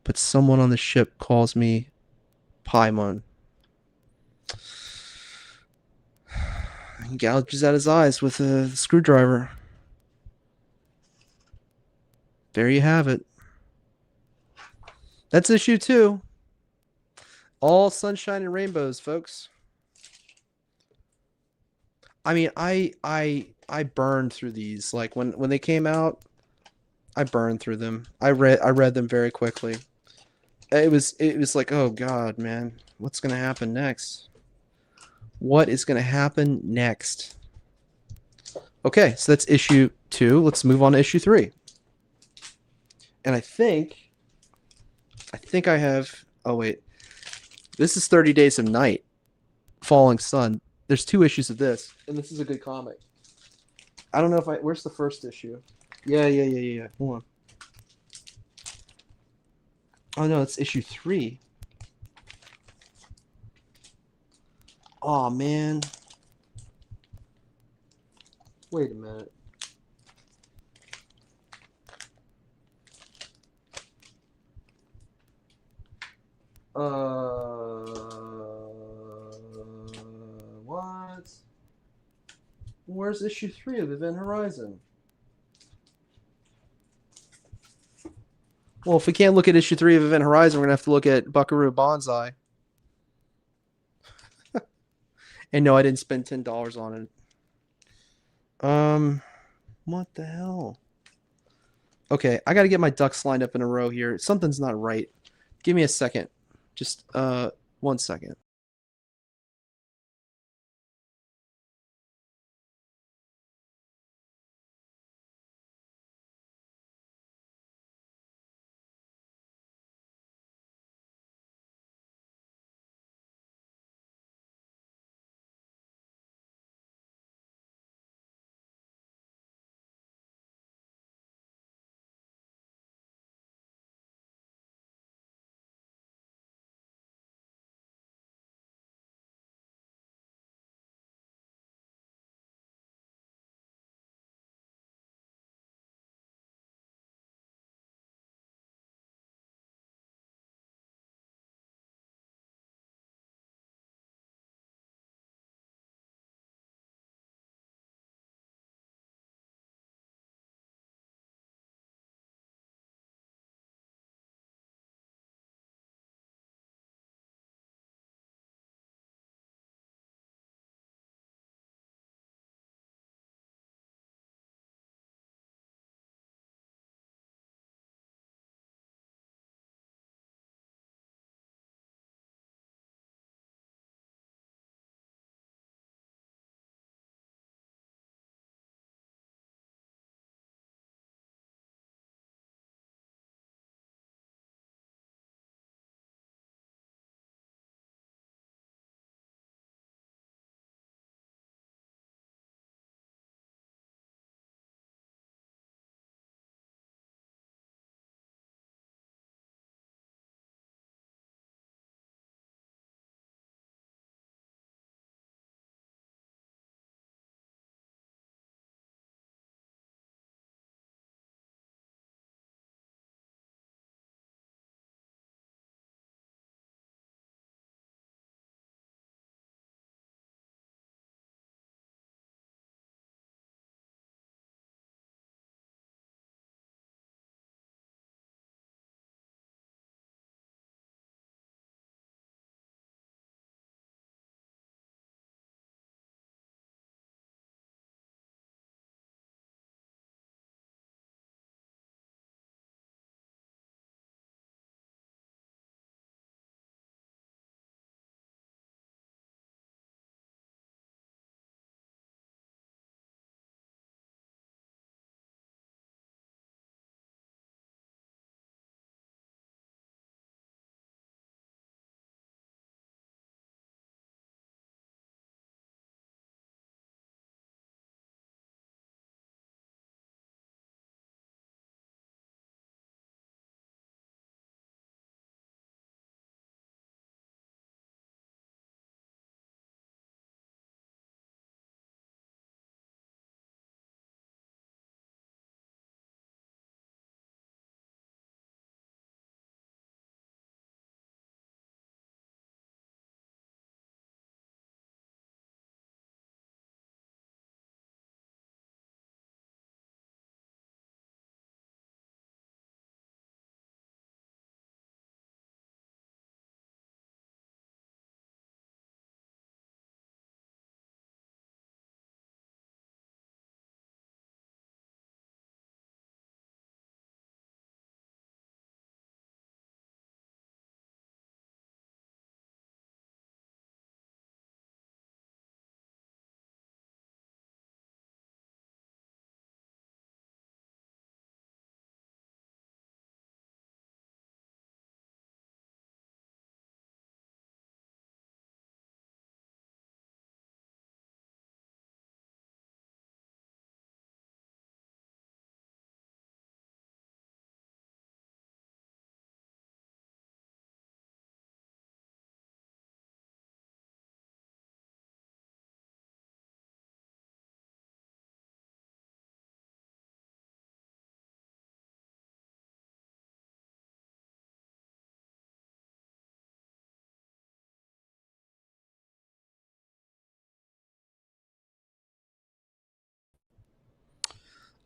But someone on the ship calls me Paimon. He gouges out his eyes with a screwdriver. There you have it. That's issue 2. All sunshine and rainbows, folks. I mean, I burned through these. Like when they came out, I burned through them. I read them very quickly. It was like, oh god, man, what's gonna happen next? What is gonna happen next? Okay, so that's issue 2. Let's move on to issue 3. And I think I have. Oh wait, this is 30 Days of Night, Falling Sun. There's 2 issues of this, and this is a good comic. I don't know if I. Where's the first issue? Yeah. Hold on. Oh no, it's issue 3. Oh man. Wait a minute. What? Where's issue 3 of Event Horizon? Well, if we can't look at issue 3 of Event Horizon, we're gonna have to look at Buckaroo Banzai. And no, I didn't spend $10 on it. What the hell? Okay, I gotta get my ducks lined up in a row here. Something's not right. Give me a second. Just 1 second.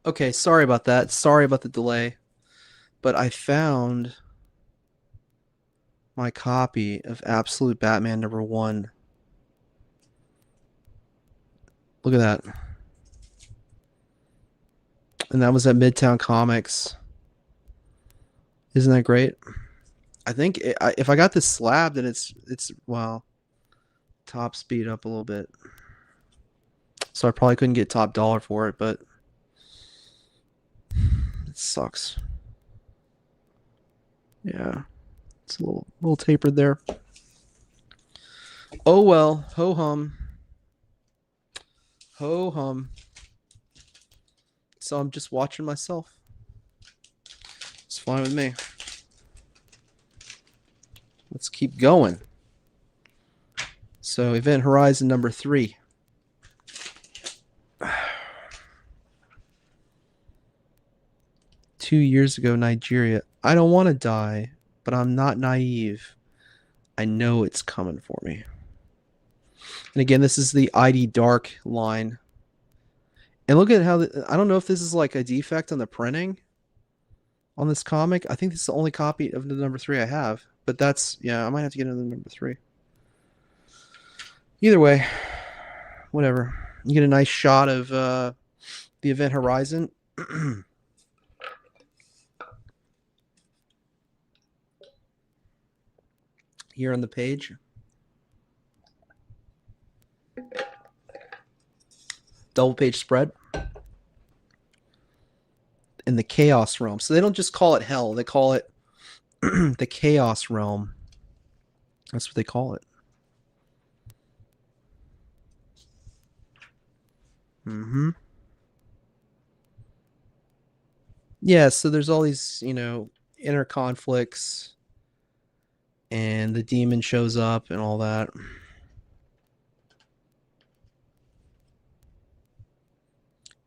Okay, sorry about that. Sorry about the delay, but I found my copy of Absolute Batman #1. Look at that. And that was at Midtown Comics. Isn't that great? I think if I got this slab, then it's well, top speed up a little bit. So I probably couldn't get top dollar for it, but it sucks. Yeah, it's a little tapered there. Oh well, ho hum, ho hum. So I'm just watching myself. It's fine with me. Let's keep going. So Event Horizon #3. 2 years ago, Nigeria. I don't want to die, but I'm not naive. I know it's coming for me. And again, this is the ID Dark line. And look at how I don't know if this is like a defect on the printing on this comic. I think this is the only copy of the #3 I have. But that's, yeah, I might have to get another #3. Either way, whatever. You get a nice shot of the Event Horizon. Here on the page. Double page spread. In the Chaos Realm. So they don't just call it Hell, they call it the Chaos Realm. That's what they call it. Mm-hmm. Yeah, so there's all these, inner conflicts, and the demon shows up and all that.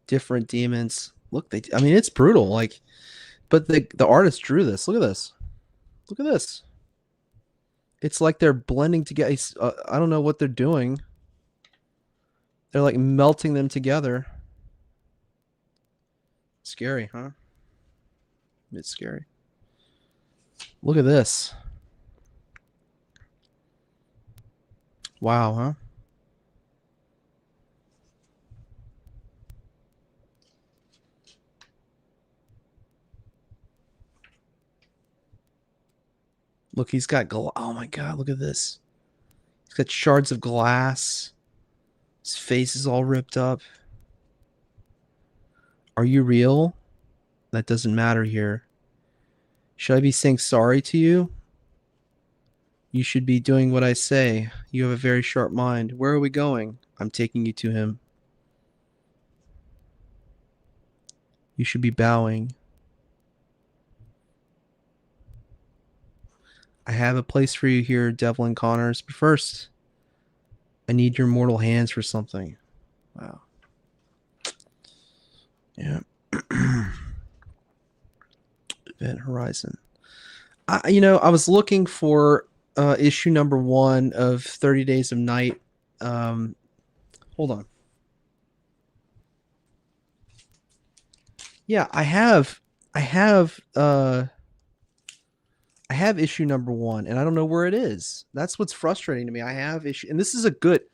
Different demons. Look, I mean, it's brutal. Like, but the artist drew this. Look at this. Look at this. It's like they're blending together. I don't know what they're doing. They're like melting them together. Scary, huh? It's scary. Look at this. Wow, huh? Look, he's got oh my god, look at this. He's got shards of glass. His face is all ripped up. Are you real? That doesn't matter here. Should I be saying sorry to you? You should be doing what I say. You have a very sharp mind. Where are we going? I'm taking you to him. You should be bowing. I have a place for you here, Devlin Connors. But first, I need your mortal hands for something. Wow. Yeah. Event Horizon. I was looking for issue #1 of 30 Days of Night. Hold on. Yeah, I have issue #1 and I don't know where it is. That's what's frustrating to me. I have issue, and this is a 3-book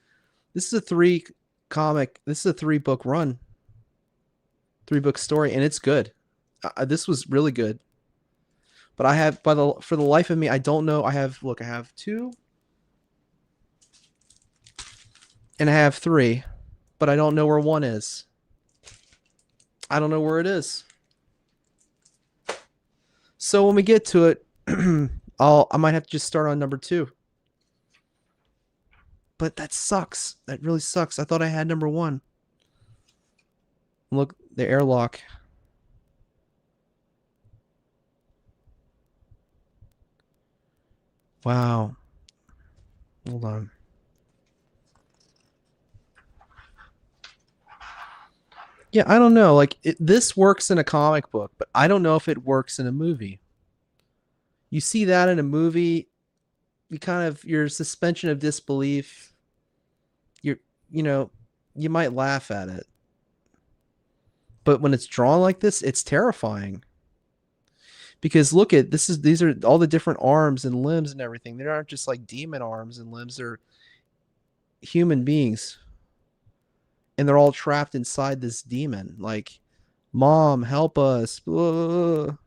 run. 3-book story, and it's good. This was really good. But I have, for the life of me, I don't know. I have 2 and I have 3, but I don't know where 1 is. I don't know where it is. So when we get to it, I might have to just start on #2. But that sucks. That really sucks. I thought I had #1. Look, the airlock. Wow. Hold on. Yeah, I don't know. Like, this works in a comic book, but I don't know if it works in a movie. You see that in a movie, your suspension of disbelief, you're, you know, you might laugh at it. But when it's drawn like this, it's terrifying. Because look at these are all the different arms and limbs and everything. They aren't just like demon arms and limbs, they're human beings. And they're all trapped inside this demon. Like, Mom, help us. Ugh.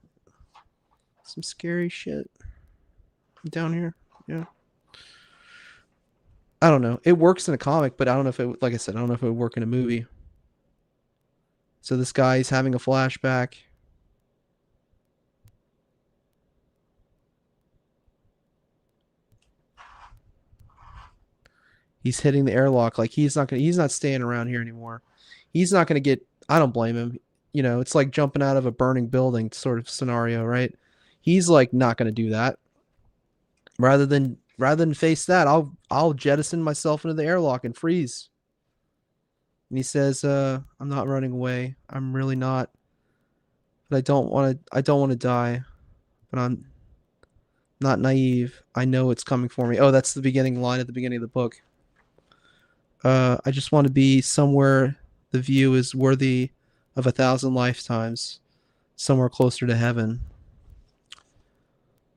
Some scary shit down here. Yeah. I don't know. It works in a comic, but I don't know if it, like I said, I don't know if it would work in a movie. So this guy's having a flashback. He's hitting the airlock like he's not staying around here anymore. He's not gonna get, I don't blame him. You know, it's like jumping out of a burning building sort of scenario, right? He's like not gonna do that. Rather than face that, I'll jettison myself into the airlock and freeze. And he says, I'm not running away. I'm really not. But I don't want to die. But I'm not naive. I know it's coming for me. Oh, that's the beginning line at the beginning of the book. I just want to be somewhere the view is worthy of 1,000 lifetimes, somewhere closer to heaven.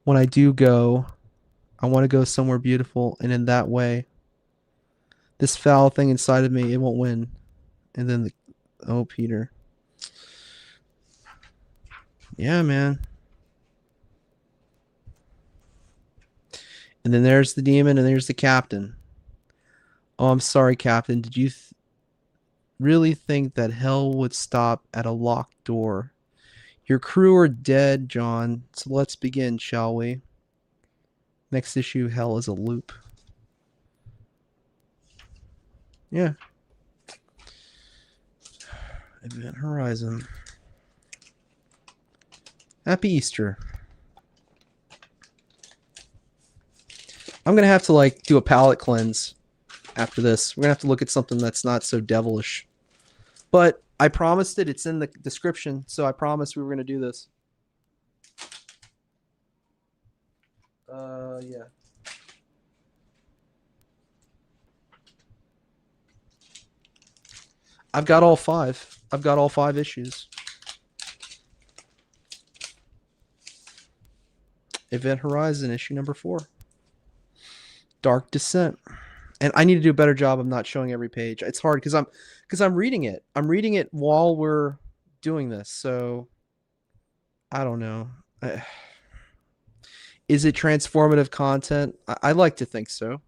When I do go, I want to go somewhere beautiful, and in that way, this foul thing inside of me, it won't win. And then oh, Peter. Yeah, man. And then there's the demon, and there's the captain. Oh, I'm sorry, Captain. Did you really think that hell would stop at a locked door? Your crew are dead, John. So let's begin, shall we? Next issue, hell is a loop. Yeah. Event Horizon. Happy Easter. I'm gonna have to like do a palate cleanse after this. We're gonna have to look at something that's not so devilish. But I promised it. It's in the description, so I promised we were gonna do this. Yeah. I've got all 5. I've got all 5 issues. Event Horizon, issue number 4. Dark Descent. And I need to do a better job of not showing every page. It's hard because I'm reading it. I'm reading it while we're doing this. So I don't know. Is it transformative content? I like to think so.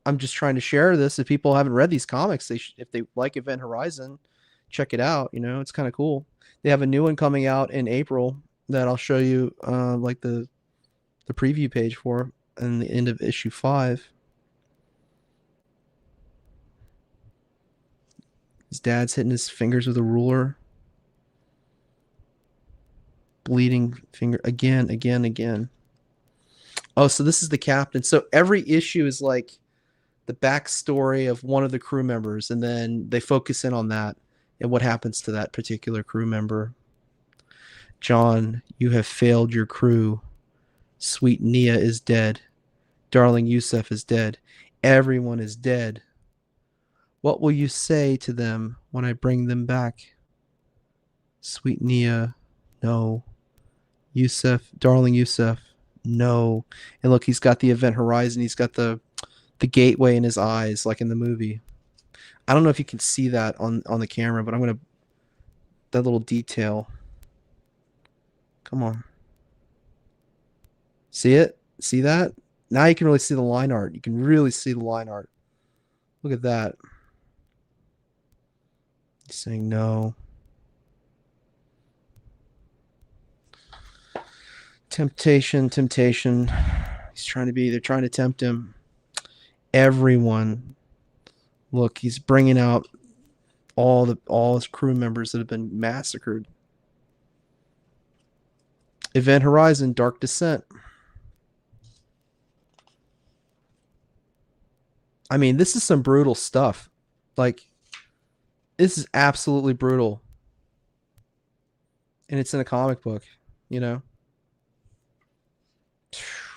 I'm just trying to share this. If people haven't read these comics, if they like Event Horizon, check it out. You know, it's kind of cool. They have a new one coming out in April that I'll show you, like the preview page for, and the end of issue 5. His dad's hitting his fingers with a ruler. Bleeding finger again. Oh, so this is the captain. So every issue is like the backstory of one of the crew members, and then they focus in on that and what happens to that particular crew member. John, you have failed your crew. Sweet Nia is dead. Darling Yusuf is dead. Everyone is dead. What will you say to them when I bring them back? Sweet Nia, no. Yusuf, darling Yusuf, no. And look, he's got the Event Horizon. He's got the gateway in his eyes, like in the movie. I don't know if you can see that on the camera, but I'm gonna, that little detail. Come on. See it? See that? Now you can really see the line art. You can really see the line art. Look at that. He's saying no. Temptation. He's trying to be, they're trying to tempt him. Everyone. Look, he's bringing out all his crew members that have been massacred. Event Horizon, Dark Descent. I mean, this is some brutal stuff. Like, this is absolutely brutal. And it's in a comic book, you know?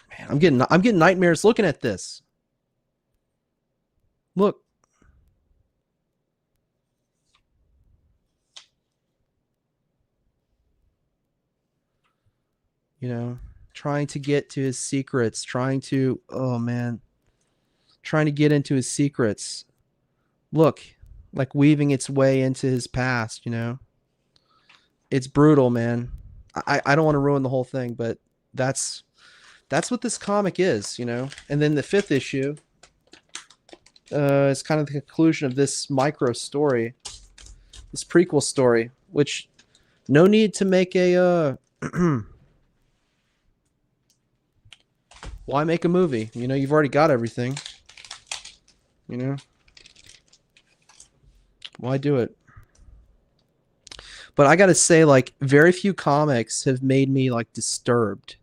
Man, I'm getting nightmares looking at this. Look. you know, trying to get to his secrets, trying to, oh man, trying to get into his secrets. Look, like weaving its way into his past, you know? It's brutal, man. I don't want to ruin the whole thing, but that's that's what this comic is, you know? And then the fifth issue is kind of the conclusion of this micro story, this prequel story, which no need to make a why make a movie? You know, you've already got everything. You know, why do it? But I gotta say, like, very few comics have made me like disturbed.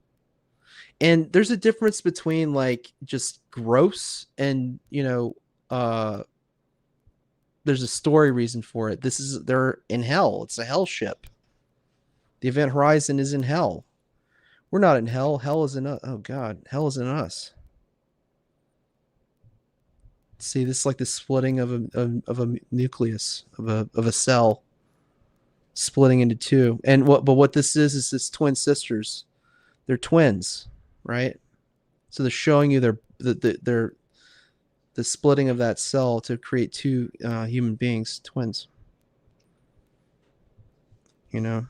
And there's a difference between like just gross and there's a story reason for it. This is they're in hell. It's a hell ship. The Event Horizon is in hell. We're not in hell. Hell is in us. Oh God, hell is in us. See, this is like the splitting of a nucleus of a cell, splitting into two. And what this is this twin sisters. They're twins, right? So they're showing you they're the splitting of that cell to create two human beings, twins. You know.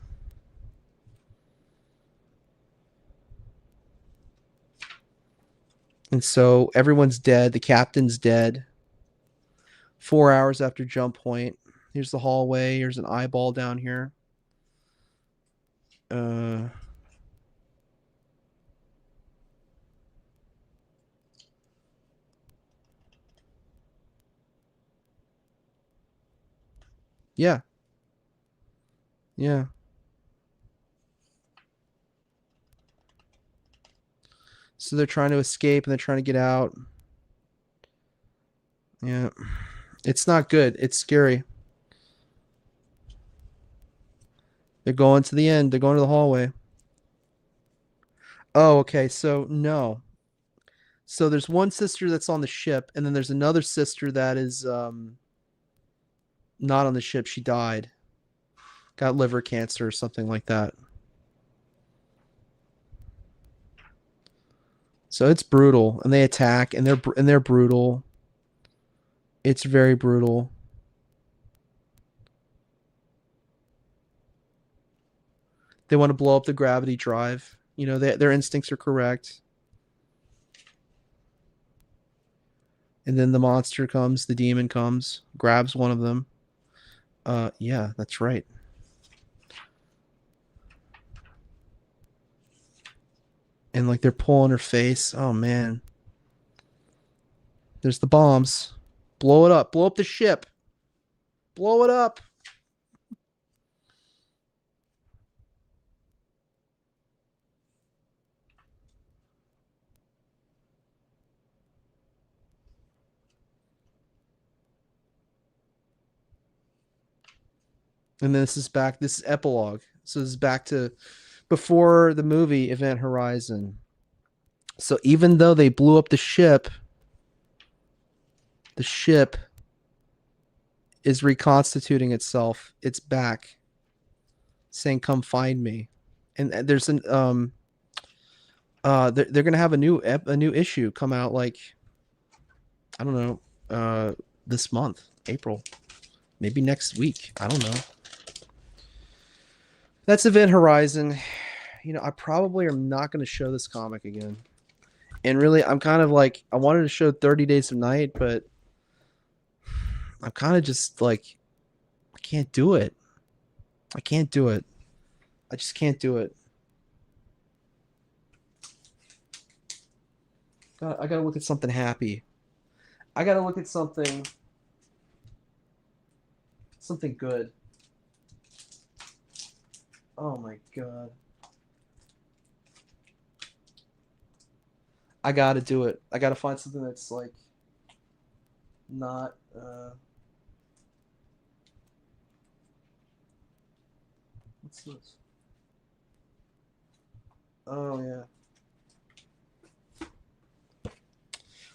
And so everyone's dead. The captain's dead. 4 hours after jump point. Here's the hallway. Here's an eyeball down here. Uh, yeah. Yeah. So they're trying to escape and they're trying to get out. Yeah. It's not good. It's scary. They're going to the end. They're going to the hallway. Oh, okay. So no. So there's one sister that's on the ship, and then there's another sister that is not on the ship. She died. Got liver cancer or something like that. So it's brutal, and they attack, and they're brutal. It's very brutal. They want to blow up the gravity drive. You know, their instincts are correct. And then the monster comes, the demon comes, grabs one of them. Yeah, that's right. And like they're pulling her face. Oh man. There's the bombs. Blow it up. Blow up the ship. Blow it up. And then this is back. This is epilogue. So this is back to before the movie Event Horizon. So even though they blew up the ship is reconstituting itself. It's back, saying, "Come find me." And there's an they're gonna have a new issue come out like I don't know this month, April, maybe next week. I don't know. That's Event Horizon. You know, I probably am not going to show this comic again. And really, I'm kind of like I wanted to show 30 Days of Night, but I'm kind of just like I can't do it. I can't do it. I just can't do it. I gotta look at something happy. I gotta look at something good. Oh my god. I gotta do it. I gotta find something that's like not what's this? Oh yeah.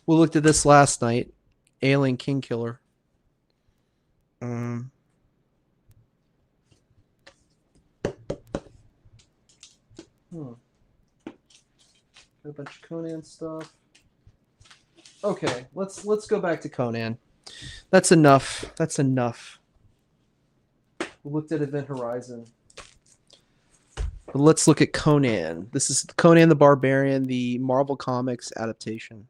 We looked at this last night. Alien King Killer. Um hmm. A bunch of Conan stuff. Okay, let's go back to Conan. That's enough. That's enough. We looked at Event Horizon. But let's look at Conan. This is Conan the Barbarian, the Marvel Comics adaptation.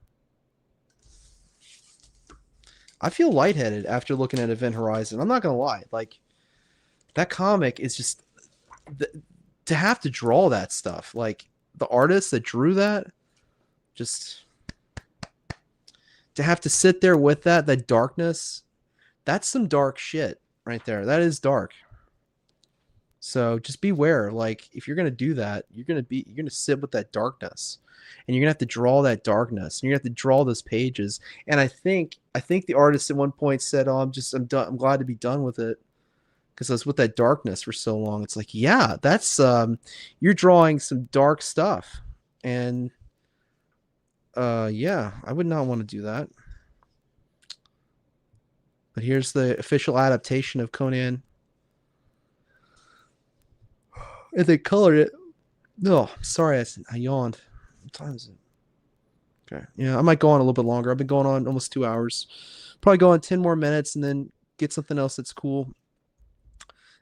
I feel lightheaded after looking at Event Horizon. I'm not gonna lie. Like that comic is just to have to draw that stuff. Like the artist that drew that, just to have to sit there with that darkness. That's some dark shit right there. That is dark. So just beware. Like if you're gonna do that, you're gonna sit with that darkness, and you're gonna have to draw that darkness, and you're gonna have to draw those pages. And I think the artist at one point said, "Oh, I'm done. I'm glad to be done with it." Because I was with that darkness for so long. It's like, yeah, that's you're drawing some dark stuff, and yeah, I would not want to do that. But here's the official adaptation of Conan. And they colored it. No, sorry, I yawned. What time is it? Okay, yeah, I might go on a little bit longer. I've been going on almost 2 hours. Probably go on 10 more minutes and then get something else that's cool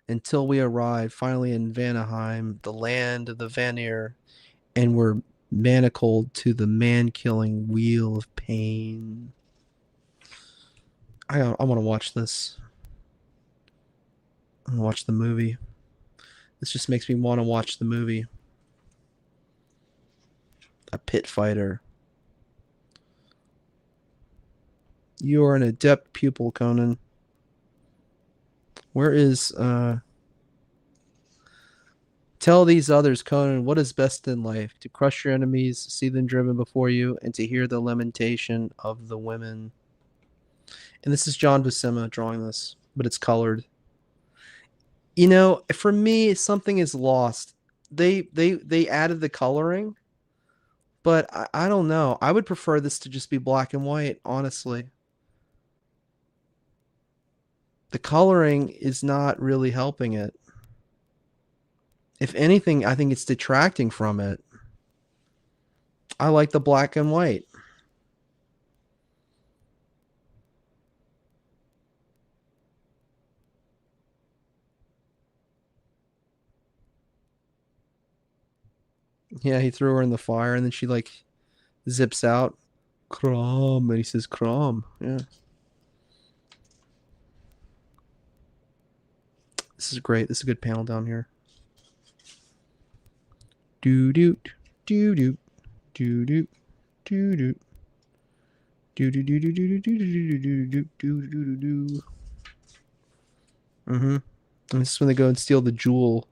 until we arrive finally in Vanaheim, the land of the Vanir, and we're manacled to the man-killing wheel of pain. I want to watch this. I want to watch the movie. This just makes me want to watch the movie. A pit fighter. You are an adept pupil, Conan. Where is tell these others, Conan, what is best in life? To crush your enemies, see them driven before you, and to hear the lamentation of the women. And this is John Buscema drawing this, but it's colored. You know, for me, something is lost. They added the coloring, but I don't know. I would prefer this to just be black and white, honestly. The coloring is not really helping it. If anything, I think it's detracting from it. I like the black and white. Yeah, he threw her in the fire and then she like zips out. Krom, and he says Krom. Yeah. This is great. This is a good panel down here. Doo doot, doo doot, doo doot, doo doot. Do do do do do do do do do do do do do. Mm-hmm. And this is when they go and steal the jewel.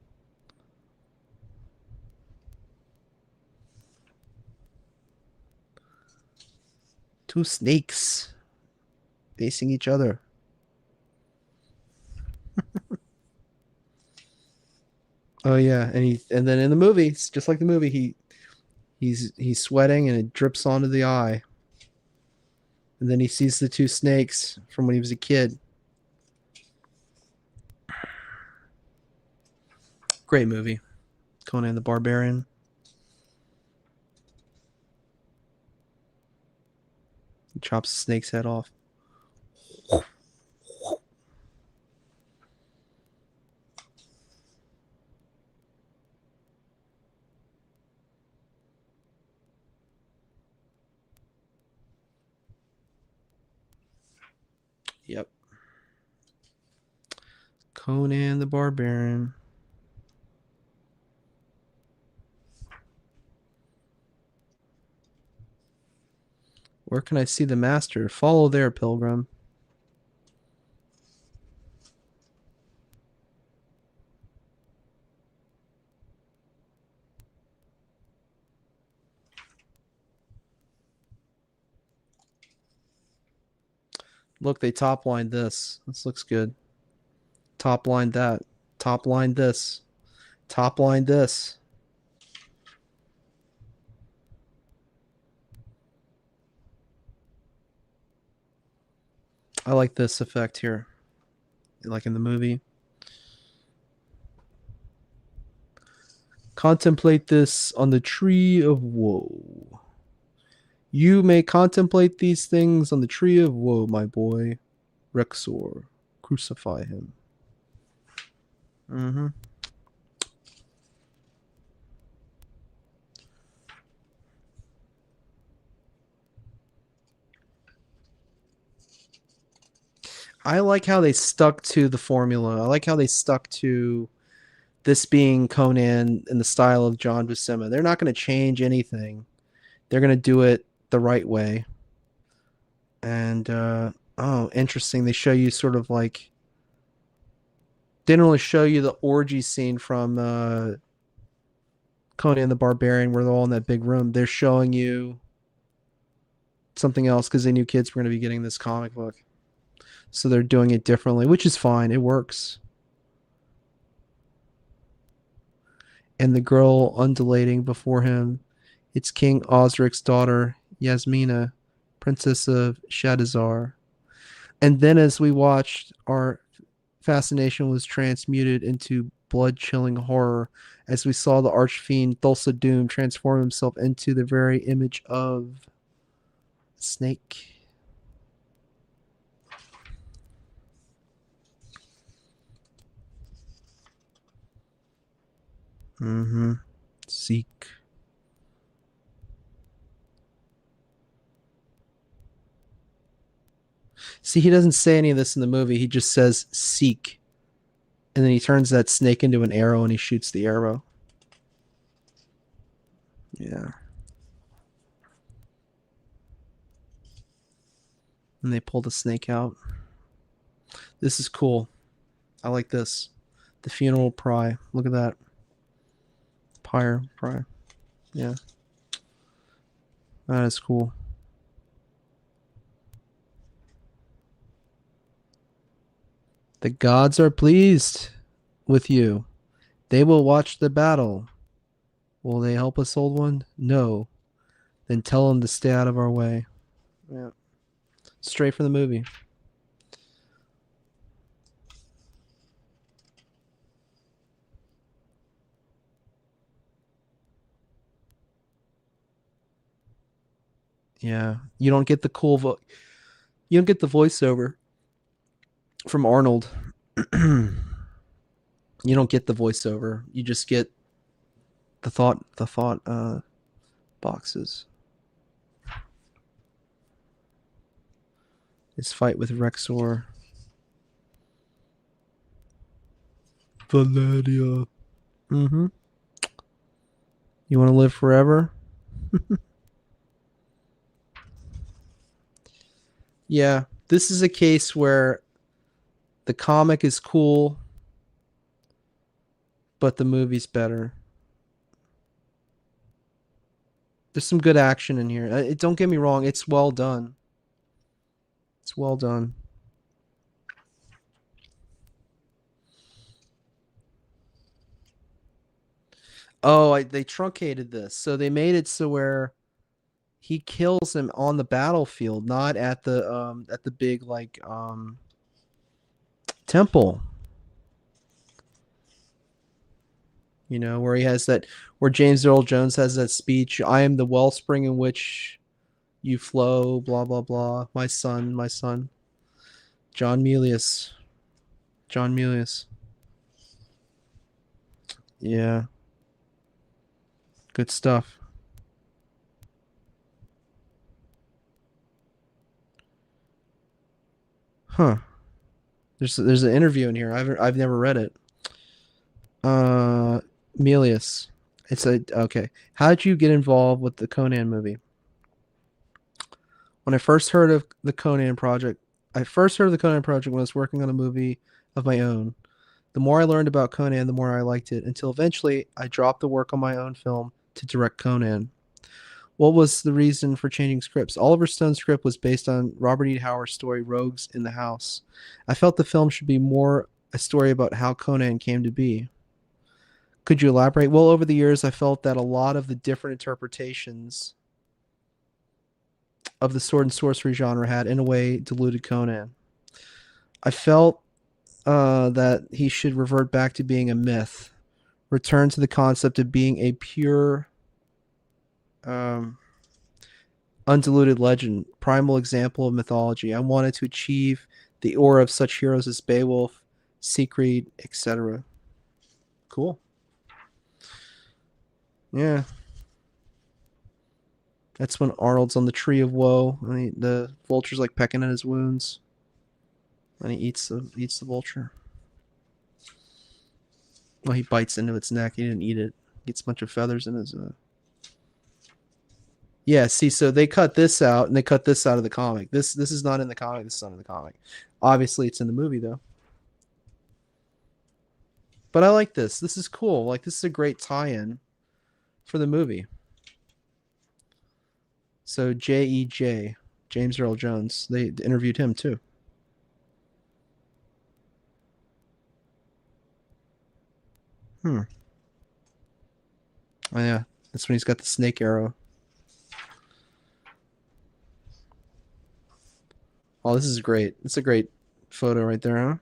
Two snakes facing each other. Oh yeah, and then in the movie, it's just like the movie, he's sweating and it drips onto the eye. And then he sees the two snakes from when he was a kid. Great movie. Conan the Barbarian. He chops the snake's head off. Yep. Conan the Barbarian. Where can I see the master? Follow there, pilgrim. Look, they top lined this. This looks good. Top line that. Top line this. Top line this. I like this effect here. Like in the movie. Contemplate this on the tree of woe. You may contemplate these things on the tree of woe, my boy. Rexor, crucify him. Mm-hmm. I like how they stuck to the formula. I like how they stuck to this being Conan in the style of John Buscema. They're not going to change anything. They're going to do it the right way. And oh, interesting. They show you sort of like didn't really show you the orgy scene from Conan the Barbarian where they're all in that big room. They're showing you something else because they knew kids were going to be getting this comic book. So they're doing it differently, which is fine. It works. And the girl undulating before him, it's King Osric's daughter, Yasmina, Princess of Shadizar. And then as we watched, our fascination was transmuted into blood-chilling horror as we saw the archfiend Thulsa Doom transform himself into the very image of Snake. Mm-hmm. Seek. See, he doesn't say any of this in the movie. He just says seek. And then he turns that snake into an arrow and he shoots the arrow. Yeah. And they pull the snake out. This is cool. I like this. The funeral pry. Look at that. Pyre pry. Yeah. That is cool. The gods are pleased with you. They will watch the battle. Will they help us, old one? No. Then tell them to stay out of our way. Yeah. Straight from the movie. Yeah. You don't get the cool you don't get the voiceover from Arnold. You don't get the voiceover. You just get the thought boxes. His fight with Rexor. Valeria. Mm-hmm. You want to live forever? Yeah. This is a case where the comic is cool, but the movie's better. There's some good action in here. Don't get me wrong, it's well done. It's well done. Oh, they truncated this. So they made it so where he kills him on the battlefield, not at the big like temple. You know, where he has that where James Earl Jones has that speech, I am the wellspring in which you flow, blah blah blah. My son, my son. John Milius. John Milius. Yeah. Good stuff. Huh. There's an interview in here. I've never read it. Uh Milius. It's a okay. How did you get involved with the Conan movie? When I first heard of the Conan project, I first heard of the Conan project when I was working on a movie of my own. The more I learned about Conan, the more I liked it, until eventually I dropped the work on my own film to direct Conan. What was the reason for changing scripts? Oliver Stone's script was based on Robert E. Howard's story Rogues in the House. I felt the film should be more a story about how Conan came to be. Could you elaborate? Well, over the years, I felt that a lot of the different interpretations of the sword and sorcery genre had, in a way, diluted Conan. I felt that he should revert back to being a myth, return to the concept of being a pure, um, Undiluted legend, primal example of mythology. I wanted to achieve the aura of such heroes as Beowulf, Siegfried, etc. Cool. Yeah. That's when Arnold's on the tree of woe, and the vulture's like pecking at his wounds, and he eats the vulture. Well, he bites into its neck. He didn't eat it. Gets a bunch of feathers in his. Yeah. See, so they cut this out, and they cut this out of the comic. This is not in the comic. This is not in the comic. Obviously, it's in the movie though. But I like this. This is cool. Like this is a great tie-in for the movie. So J.E.J. James Earl Jones. They interviewed him too. Hmm. Oh yeah, that's when he's got the snake arrow. Oh, this is great. It's a great photo right there, huh?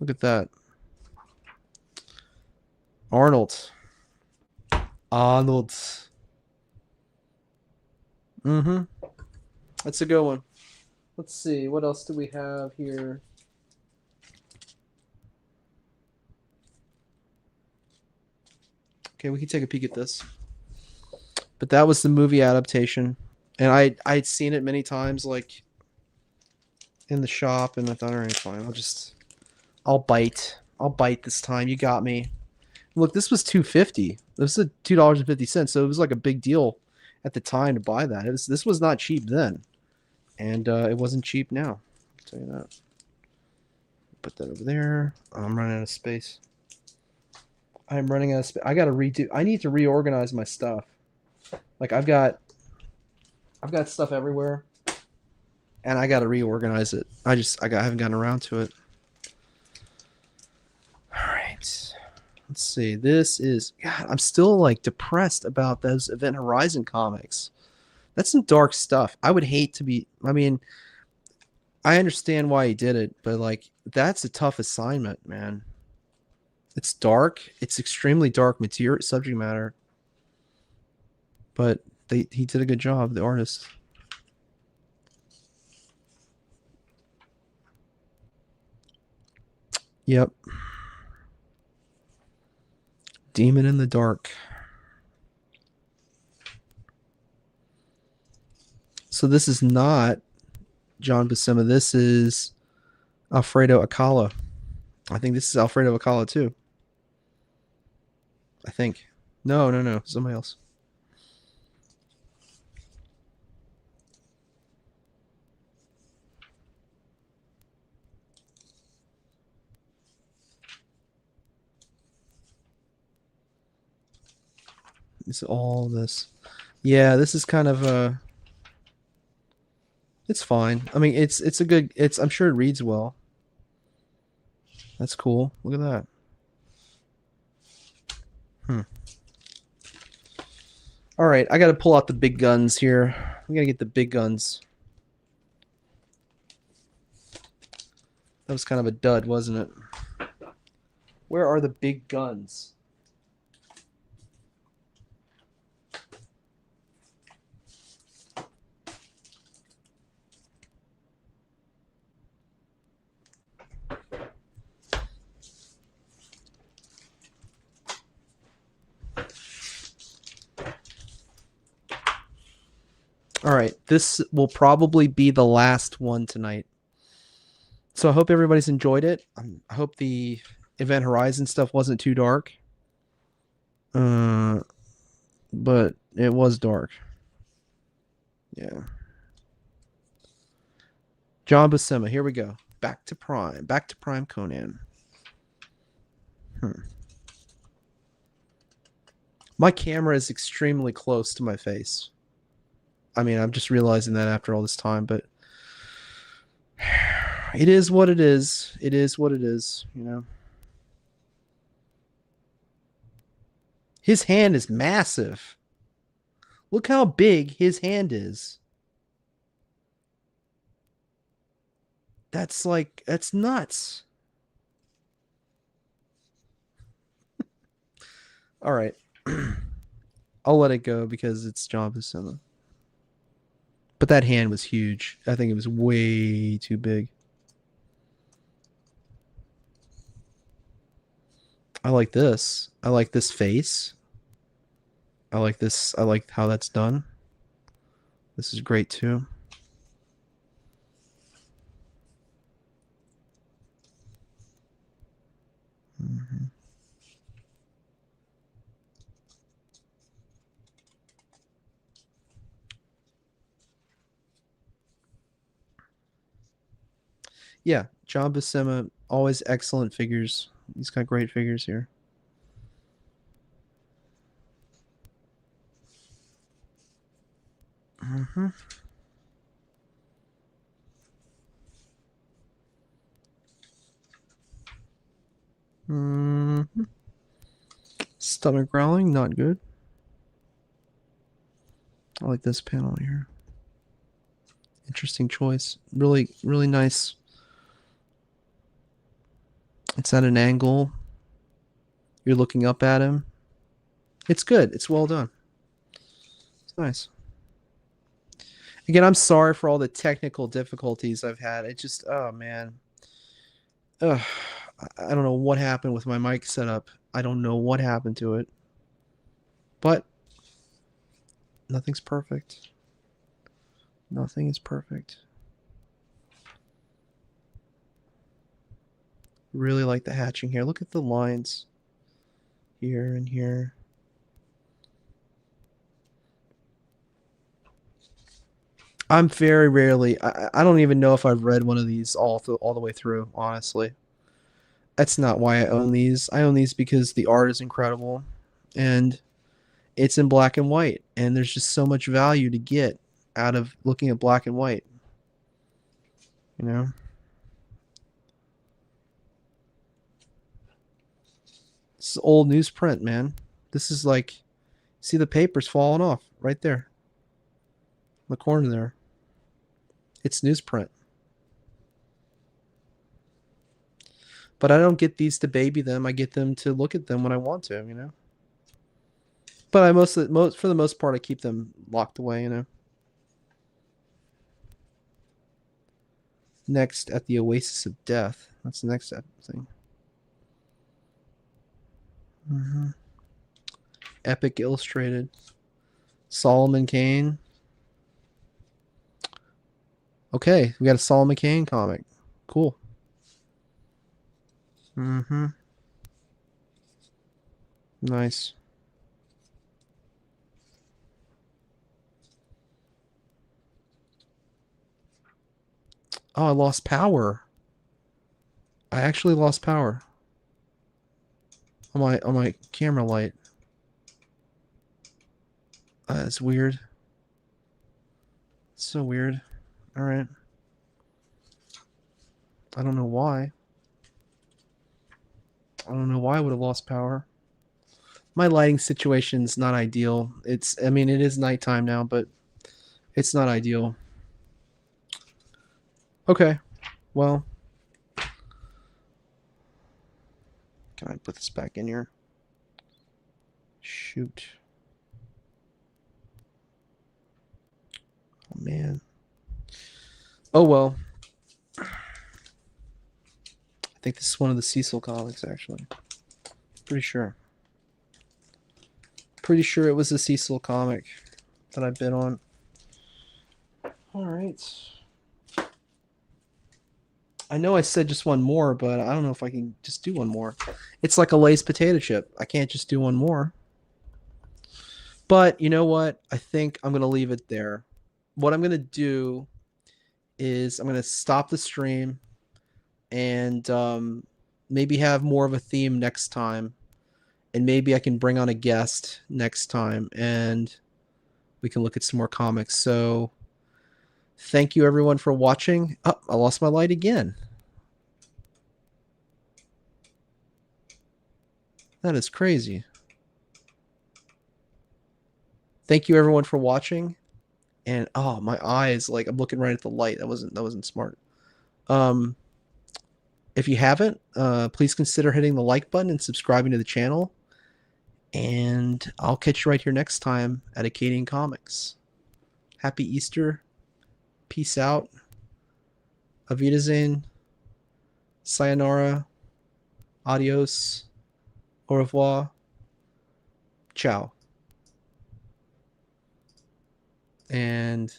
Look at that. Arnold. Arnold. Mm-hmm. That's a good one. Let's see. What else do we have here? Okay, we can take a peek at this. But that was the movie adaptation. And I'd seen it many times, like in the shop, and I thought, all right, fine, I'll bite. I'll bite this time. You got me. Look, this was $2.50. This is $2.50, so it was like a big deal at the time to buy that. This was not cheap then, and it wasn't cheap now. I'll tell you that. Put that over there. Oh, I'm running out of space. I'm running out of space. I gotta redo. I need to reorganize my stuff. Like I've got stuff everywhere, and I gotta reorganize it. I haven't gotten around to it. All right. Let's see. This is God. I'm still like depressed about those Event Horizon comics. That's some dark stuff. I would hate to be. I mean, I understand why he did it, but like that's a tough assignment, man. It's dark. It's extremely dark material subject matter, but he did a good job. The artist. Yep. Demon in the Dark. So this is not John Buscema. This is Alfredo Akala. I think this is Alfredo Akala too. I think. No, no, no. Somebody else. It's all this. Yeah, this is kind of it's fine. I mean, it's a good. It's I'm sure it reads well. That's cool. Look at that. Hmm. All right, I got to pull out the big guns here. We got to get the big guns. That was kind of a dud, wasn't it? Where are the big guns? All right, this will probably be the last one tonight. So I hope everybody's enjoyed it. I hope the Event Horizon stuff wasn't too dark. Uh, but it was dark. Yeah. John Buscema. Here we go. Back to Prime. Back to Prime Conan. My camera is extremely close to my face. I mean, I'm just realizing that after all this time, but it is what it is. It is what it is, you know. His hand is massive. Look how big his hand is. That's nuts. All right. I'll let it go because it's John Buscema. But that hand was huge. I think it was way too big. I like this. I like this face. I like this. I like how that's done. This is great too. Mm-hmm. Yeah, John Buscema, always excellent figures. He's got great figures here. Mm-hmm. Mm-hmm. Stomach growling, not good. I like this panel here. Interesting choice. Really, really nice. It's at an angle. You're looking up at him. It's good. It's well done. It's nice. Again, I'm sorry for all the technical difficulties I've had. It just, oh man. Ugh, I don't know what happened with my mic setup. I don't know what happened to it. But nothing's perfect. Nothing is perfect. Really like the hatching here. Look at the lines here and here. I'm very rarely. I don't even know if I've read one of these all the way through. Honestly, that's not why I own these. I own these because the art is incredible, and it's in black and white, and there's just so much value to get out of looking at black and white. You know, it's old newsprint, man. This is like, see the paper's falling off right there, in the corner there. It's newsprint. But I don't get these to baby them. I get them to look at them when I want to, you know. But I for the most part, I keep them locked away, you know. Next, at the Oasis of Death. That's the next thing. Mm-hmm. Epic Illustrated. Solomon Kane. Okay, we got a Solomon Kane comic. Cool. Mm-hmm. Nice. Oh, I lost power. I actually lost power on my camera light. That's weird. It's so weird. All right. I don't know why. I don't know why I would have lost power. My lighting situation's not ideal. I mean, it is nighttime now, but it's not ideal. Okay. Well, can I put this back in here? Shoot. Oh, man. Oh, well. I think this is one of the Cecil comics, actually. Pretty sure. Pretty sure it was a Cecil comic that I bid on. All right. I know I said just one more, but I don't know if I can just do one more. It's like a Lay's potato chip. I can't just do one more. But you know what? I think I'm going to leave it there. What I'm going to do is I'm going to stop the stream and maybe have more of a theme next time. And maybe I can bring on a guest next time and we can look at some more comics. So thank you everyone for watching. Oh, I lost my light again. That is crazy. Thank you everyone for watching. And oh, my eyes, like I'm looking right at the light. That wasn't smart. If you haven't, please consider hitting the like button and subscribing to the channel. And I'll catch you right here next time at Acadian Comics. Happy Easter. Peace out. Auf Wiedersehen. Sayonara. Adios. Au revoir. Ciao. And